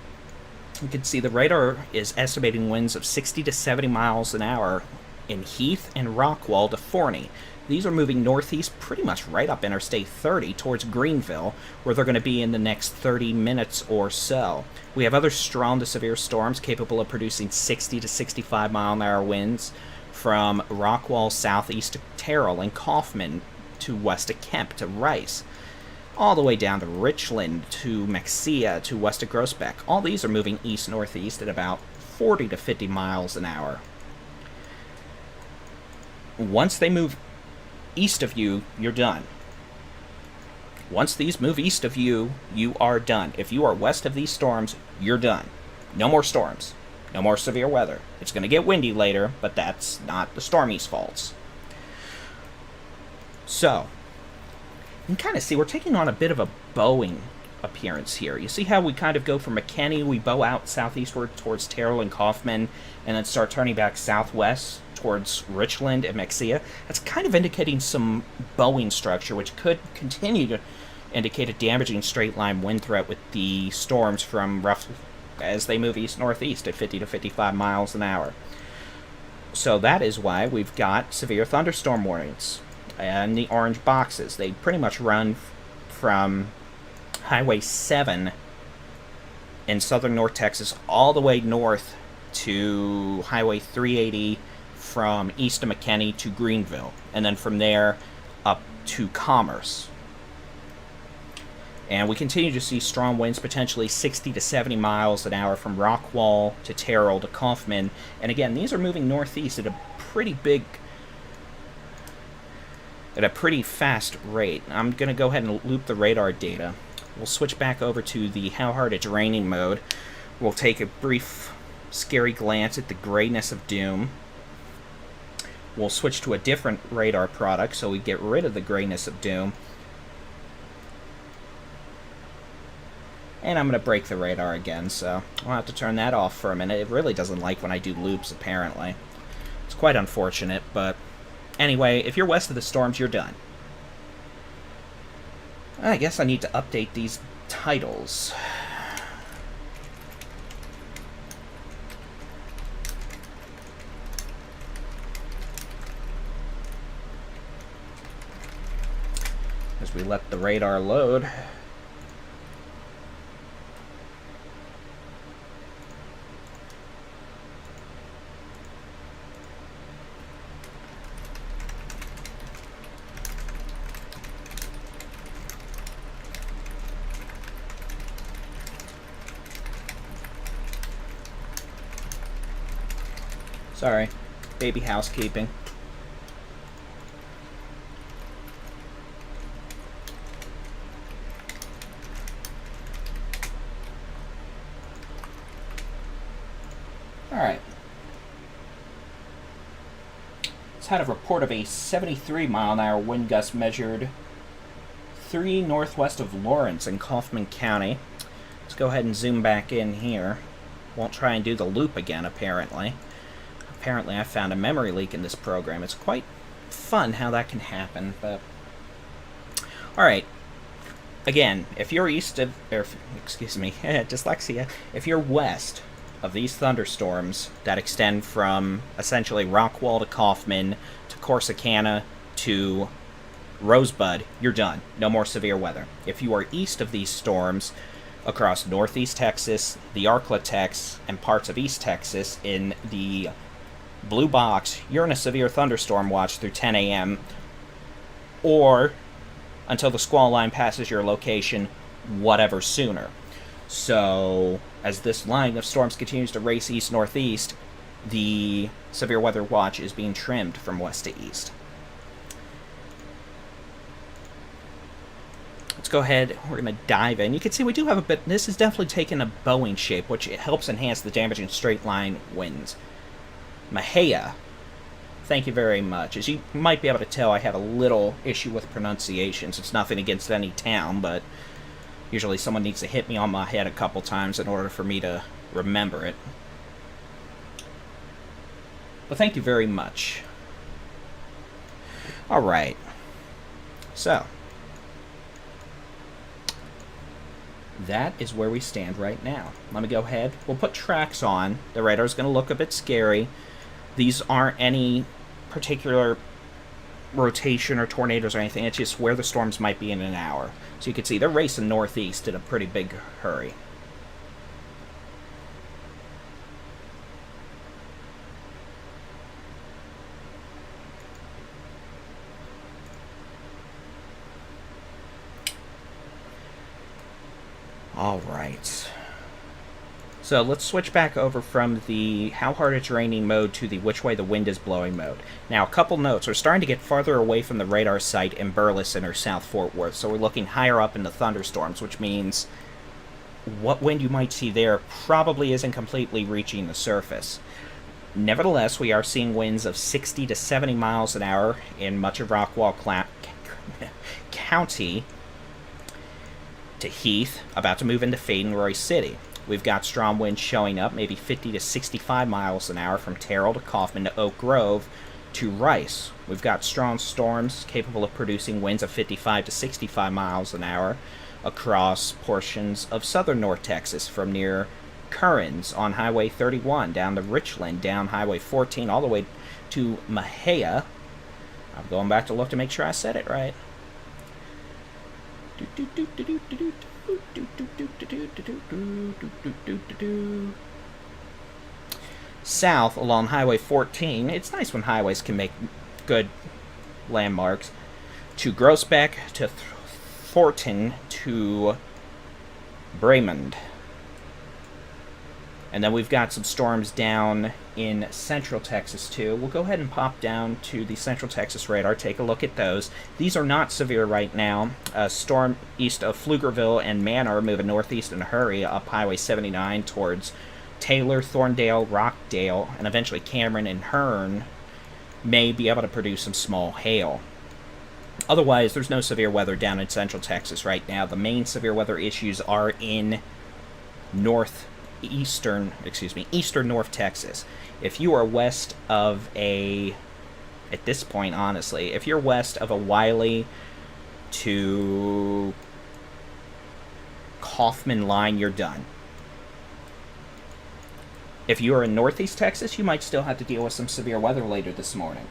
You can see the radar is estimating winds of 60 to 70 miles an hour in Heath and Rockwall to Forney. These are moving northeast pretty much right up Interstate 30 towards Greenville, where they're going to be in the next 30 minutes or so. We have other strong to severe storms capable of producing 60 to 65 mile an hour winds from Rockwall southeast to Terrell and Kaufman to west of Kemp to Rice, all the way down to Richland to Mexia to west of Groesbeck. All these are moving east-northeast at about 40 to 50 miles an hour. Once they move east of you, you're done. Once these move east of you, you are done. If you are west of these storms, you're done. No more storms. No more severe weather. It's going to get windy later, but that's not the stormy's faults. So, you can kind of see we're taking on a bit of a bowing appearance here. You see how we kind of go from McKinney, we bow out southeastward towards Terrell and Kaufman, and then start turning back southwest towards Richland and Mexia? That's kind of indicating some bowing structure, which could continue to indicate a damaging straight-line wind threat with the storms from roughly as they move east-northeast at 50 to 55 miles an hour. So that is why we've got severe thunderstorm warnings and the orange boxes. They pretty much run from Highway 7 in southern North Texas all the way north to Highway 380 from east of McKinney to Greenville, and then from there up to Commerce. And we continue to see strong winds, potentially 60 to 70 miles an hour from Rockwall to Terrell to Kaufman. And again, these are moving northeast at a pretty fast rate. I'm going to go ahead and loop the radar data. We'll switch back over to the how hard it's raining mode. We'll take a brief, scary glance at the grayness of doom. We'll switch to a different radar product so we get rid of the grayness of doom. And I'm going to break the radar again, so I'll have to turn that off for a minute. It really doesn't like when I do loops, apparently. It's quite unfortunate, but anyway, if you're west of the storms, you're done. I guess I need to update these titles. As we let the radar load. Sorry, baby housekeeping. Alright. It's had a report of a 73 mile an hour wind gust measured 3 northwest of Lawrence in Kaufman County. Let's go ahead and zoom back in here. Won't try and do the loop again, apparently. Apparently I found a memory leak in this program. It's quite fun how that can happen, but... Alright. Again, if you're east of... excuse me, dyslexia. If you're west of these thunderstorms that extend from essentially Rockwall to Kaufman to Corsicana to Rosebud, you're done. No more severe weather. If you are east of these storms across northeast Texas, the Arklatex, and parts of east Texas in the blue box, you're in a severe thunderstorm watch through 10 a.m. or until the squall line passes your location, whatever sooner. So, as this line of storms continues to race east-northeast, the severe weather watch is being trimmed from west to east. Let's go ahead. We're going to dive in. You can see we do have a bit. This is definitely taking a bowing shape, which it helps enhance the damaging straight line winds. Mahia. Thank you very much. As you might be able to tell, I have a little issue with pronunciations. It's nothing against any town, but usually someone needs to hit me on my head a couple times in order for me to remember it. But thank you very much. Alright. So, that is where we stand right now. Let me go ahead. We'll put tracks on. The radar's going to look a bit scary. These aren't any particular rotation or tornadoes or anything. It's just where the storms might be in an hour. So you can see they're racing northeast in a pretty big hurry. Alright. So let's switch back over from the how hard it's raining mode to the which way the wind is blowing mode. Now, a couple notes. We're starting to get farther away from the radar site in Burleson or South Fort Worth, so we're looking higher up into thunderstorms, which means what wind you might see there probably isn't completely reaching the surface. Nevertheless, we are seeing winds of 60 to 70 miles an hour in much of Rockwall County to Heath, about to move into Fade and Roy City. We've got strong winds showing up, maybe 50 to 65 miles an hour from Terrell to Kaufman to Oak Grove to Rice. We've got strong storms capable of producing winds of 55 to 65 miles an hour across portions of southern North Texas from near Currens on Highway 31 down to Richland, down Highway 14 all the way to Mahia. I'm going back to look to make sure I said it right. South along Highway 14. It's nice when highways can make good landmarks. To Groesbeck, to Thornton, to Bremond. And then we've got some storms down in Central Texas, too. We'll go ahead and pop down to the Central Texas radar, take a look at those. These are not severe right now. A storm east of Pflugerville and Manor moving northeast in a hurry up Highway 79 towards Taylor, Thorndale, Rockdale, and eventually Cameron and Hearn may be able to produce some small hail. Otherwise, there's no severe weather down in Central Texas right now. The main severe weather issues are in eastern North Texas. If you are west of at this point, honestly, if you're west of a Wiley to Kaufman line, you're done. If you are in northeast Texas, you might still have to deal with some severe weather later this morning.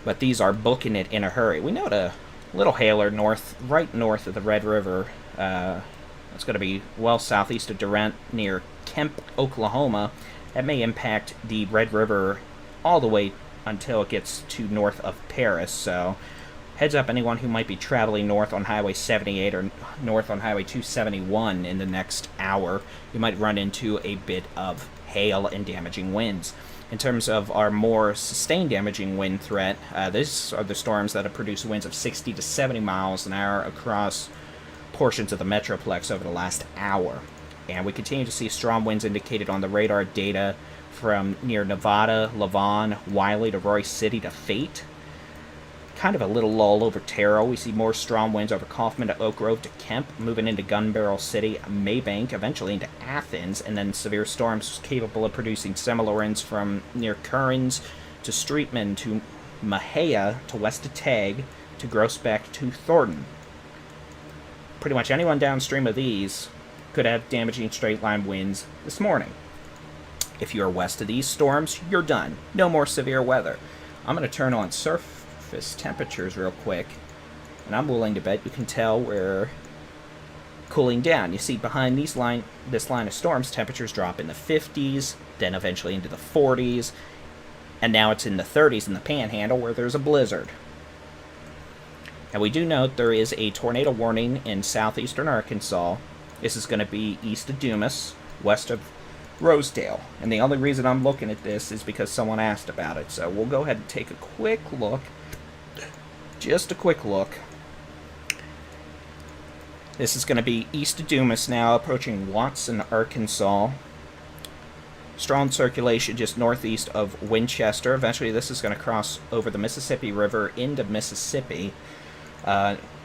But these are booking it in a hurry. We note a little hailer right north of the Red River. It's going to be well southeast of Durant near Kemp, Oklahoma. That may impact the Red River all the way until it gets to north of Paris. So heads up anyone who might be traveling north on Highway 78 or north on Highway 271 in the next hour. You might run into a bit of hail and damaging winds. In terms of our more sustained damaging wind threat, these are the storms that have produced winds of 60 to 70 miles an hour across portions of the Metroplex over the last hour. And we continue to see strong winds indicated on the radar data from near Nevada, Lavon, Wiley to Roy City to Fate. Kind of a little lull over Terrell. We see more strong winds over Kaufman to Oak Grove to Kemp, moving into Gun Barrel City, Maybank, eventually into Athens, and then severe storms capable of producing similar winds from near Currens to Streetman to Mahia to west of Tag to Groesbeck to Thornton. Pretty much anyone downstream of these could have damaging straight-line winds this morning. If you're west of these storms, you're done. No more severe weather. I'm going to turn on surface temperatures real quick, and I'm willing to bet you can tell we're cooling down. You see behind this line of storms, temperatures drop in the 50s, then eventually into the 40s, and now it's in the 30s in the Panhandle where there's a blizzard. And we do note there is a tornado warning in southeastern Arkansas. This is going to be east of Dumas, west of Rosedale. And the only reason I'm looking at this is because someone asked about it. So we'll go ahead and take a quick look. Just a quick look This is going to be east of Dumas now, approaching Watson, Arkansas. Strong circulation just northeast of Winchester. Eventually this is going to cross over the Mississippi River into Mississippi.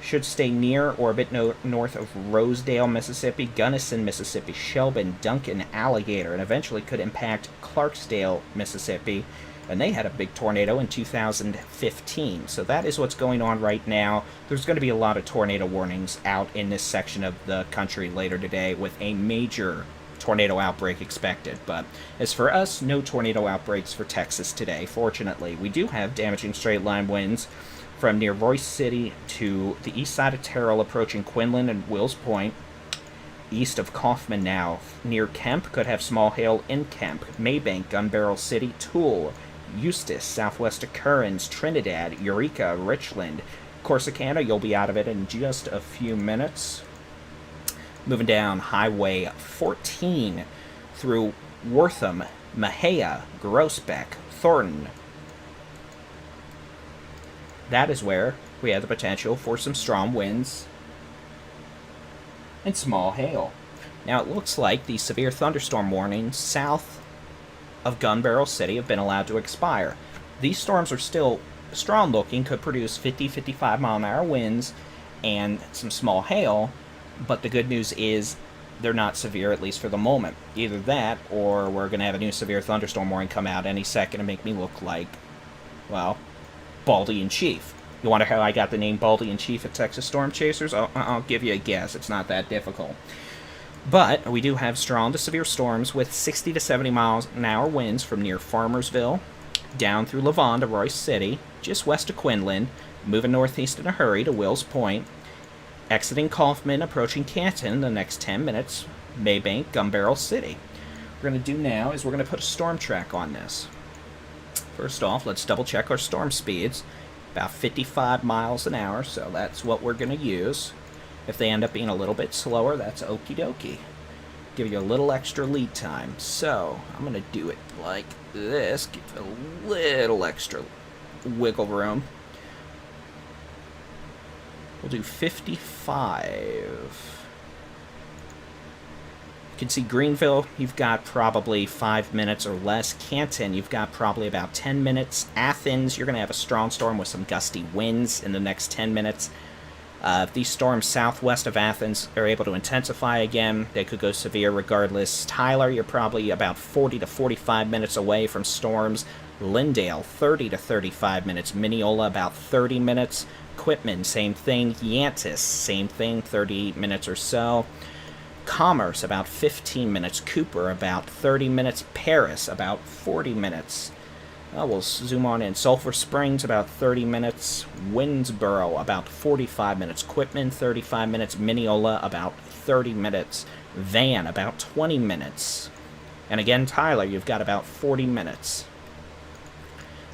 Should stay near or a bit north of Rosedale, Mississippi, Gunnison, Mississippi, Shelburne, Duncan, Alligator, and eventually could impact Clarksdale, Mississippi. And they had a big tornado in 2015. So that is what's going on right now. There's going to be a lot of tornado warnings out in this section of the country later today with a major tornado outbreak expected. But as for us, no tornado outbreaks for Texas today, fortunately. We do have damaging straight line winds from near Royce City to the east side of Terrell, approaching Quinlan and Wills Point. East of Kaufman now, near Kemp, could have small hail in Kemp. Maybank, Gun Barrel City, Toole, Eustis, southwest of Kearns, Trinidad, Eureka, Richland, Corsicana. You'll be out of it in just a few minutes. Moving down Highway 14 through Wortham, Mahia, Groesbeck, Thornton. That is where we have the potential for some strong winds and small hail. Now it looks like the severe thunderstorm warnings south of Gun Barrel City have been allowed to expire. These storms are still strong looking, could produce 50-55 mile an hour winds and some small hail, but the good news is they're not severe, at least for the moment. Either that, or we're going to have a new severe thunderstorm warning come out any second and make me look like, well, Baldy in Chief. You wonder how I got the name Baldy in Chief at Texas Storm Chasers? I'll give you a guess. It's not that difficult. But we do have strong to severe storms with 60 to 70 miles an hour winds from near Farmersville down through Lavon to Royce City, just west of Quinlan, moving northeast in a hurry to Wills Point, exiting Kaufman, approaching Canton in the next 10 minutes, Maybank, Gun Barrel City. What we're going to do now is we're going to put a storm track on this. First off, let's double check our storm speeds. About 55 miles an hour, so that's what we're going to use. If they end up being a little bit slower, that's okie dokie. Give you a little extra lead time. So, I'm going to do it like this. Give it a little extra wiggle room. We'll do 55. You can see Greenville, you've got probably 5 minutes or less. Canton, you've got probably about 10 minutes. Athens, you're going to have a strong storm with some gusty winds in the next 10 minutes. If these storms southwest of Athens are able to intensify again, they could go severe regardless. Tyler, you're probably about 40 to 45 minutes away from storms. Lindale, 30 to 35 minutes. Mineola, about 30 minutes. Quitman, same thing. Yantis, same thing, 30 minutes or so. Commerce, about 15 minutes. Cooper, about 30 minutes. Paris, about 40 minutes. We'll zoom on in. Sulphur Springs, about 30 minutes. Winnsboro, about 45 minutes. Quitman, 35 minutes. Mineola, about 30 minutes. Van, about 20 minutes. And again, Tyler, you've got about 40 minutes.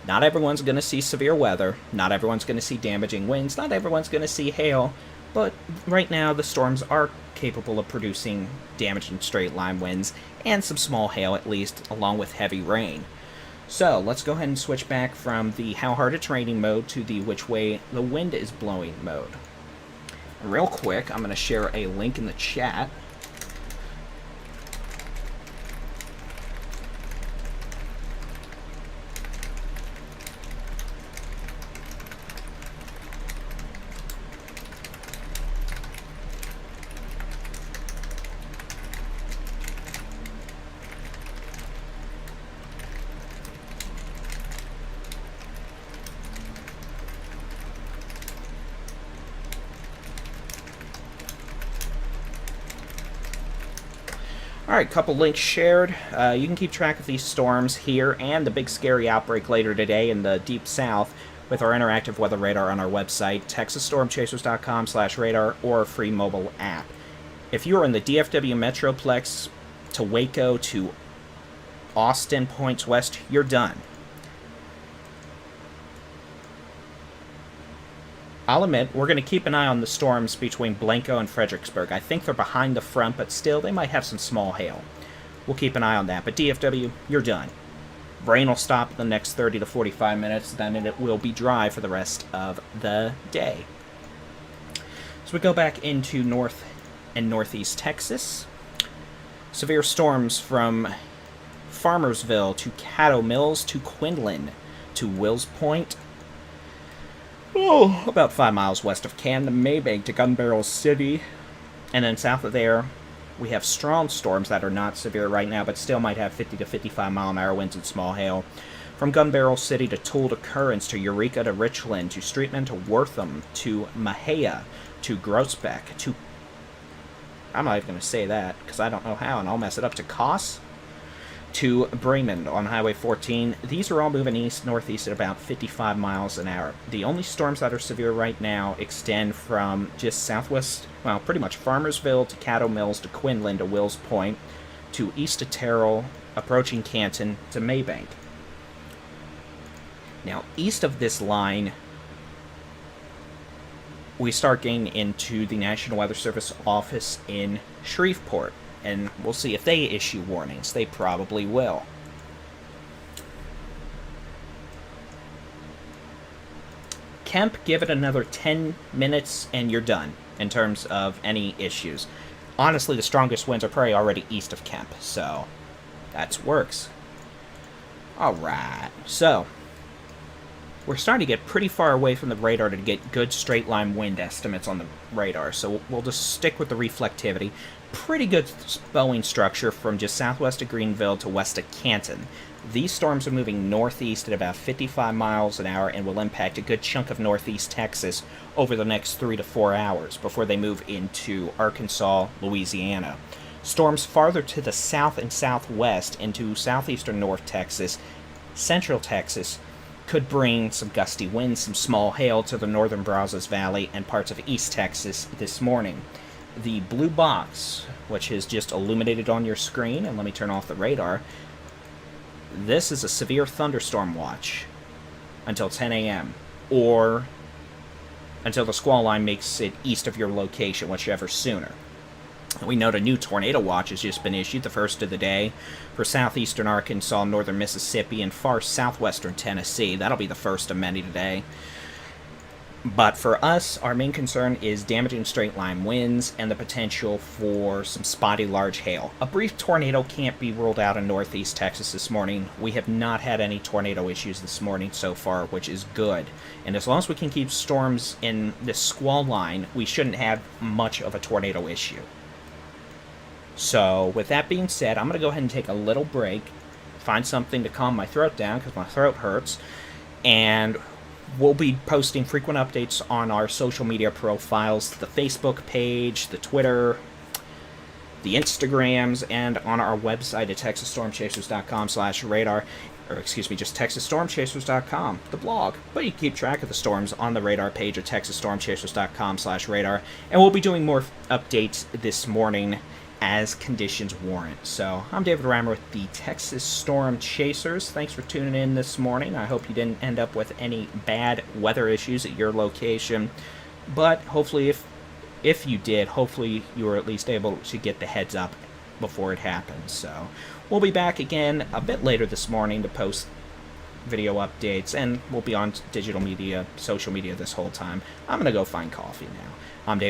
Not everyone's going to see severe weather. Not everyone's going to see damaging winds. Not everyone's going to see hail. But right now, the storms are capable of producing damaging straight line winds and some small hail at least, along with heavy rain. So let's go ahead and switch back from the how hard it's raining mode to the which way the wind is blowing mode. Real quick, I'm going to share a link in the chat. Alright, couple links shared. You can keep track of these storms here and the big scary outbreak later today in the deep south with our interactive weather radar on our website, texasstormchasers.com/radar, or a free mobile app. If you are in the DFW Metroplex to Waco to Austin, points west, you're done. I'll admit, we're going to keep an eye on the storms between Blanco and Fredericksburg. I think they're behind the front, but still, they might have some small hail. We'll keep an eye on that. But DFW, you're done. Rain will stop in the next 30 to 45 minutes, then it will be dry for the rest of the day. So we go back into north and northeast Texas. Severe storms from Farmersville to Caddo Mills to Quinlan to Wills Point. Oh, about 5 miles west of Canton, Maybank to Gun Barrel City. And then south of there, we have strong storms that are not severe right now, but still might have 50 to 55 mile an hour winds and small hail. From Gun Barrel City to Tool to Currents to Eureka to Richland to Streetman to Wortham to Mahia to Groesbeck to... I'm not even going to say that because I don't know how and I'll mess it up. To Koss to Bremen on Highway 14. These are all moving east-northeast at about 55 miles an hour. The only storms that are severe right now extend from just southwest, well, pretty much Farmersville to Caddo Mills to Quinlan to Wills Point to east of Terrell, approaching Canton to Maybank. Now, east of this line, we start getting into the National Weather Service office in Shreveport. And we'll see if they issue warnings. They probably will. Kemp, give it another 10 minutes and you're done in terms of any issues. Honestly, the strongest winds are probably already east of Kemp, so that works. Alright, so we're starting to get pretty far away from the radar to get good straight line wind estimates on the radar, so we'll just stick with the reflectivity. Pretty good bowing structure from just southwest of Greenville to west of Canton. These storms are moving northeast at about 55 miles an hour and will impact a good chunk of northeast Texas over the next 3 to 4 hours before they move into Arkansas, Louisiana. Storms farther to the south and southwest into southeastern North Texas, central Texas, could bring some gusty winds, some small hail to the northern Brazos Valley and parts of East Texas this morning. The blue box, which is just illuminated on your screen, and let me turn off the radar, this is a severe thunderstorm watch until 10 a.m. or until the squall line makes it east of your location, whichever sooner. We note a new tornado watch has just been issued, the first of the day, for southeastern Arkansas, northern Mississippi, and far southwestern Tennessee. That'll be the first of many today. But for us, our main concern is damaging straight-line winds and the potential for some spotty large hail. A brief tornado can't be ruled out in northeast Texas this morning. We have not had any tornado issues this morning so far, which is good. And as long as we can keep storms in this squall line, we shouldn't have much of a tornado issue. So, with that being said, I'm going to go ahead and take a little break, find something to calm my throat down because my throat hurts, and we'll be posting frequent updates on our social media profiles, the Facebook page, the Twitter, the Instagrams, and on our website at texasstormchasers.com/radar, or excuse me, just texasstormchasers.com, the blog. But you can keep track of the storms on the radar page at texasstormchasers.com/radar, and we'll be doing more updates this morning as conditions warrant. So, I'm David Reimer with the Texas Storm Chasers. Thanks for tuning in this morning. I hope you didn't end up with any bad weather issues at your location. But hopefully, if you did, hopefully you were at least able to get the heads up before it happens. So, we'll be back again a bit later this morning to post video updates, and we'll be on digital media, social media this whole time. I'm going to go find coffee now. I'm David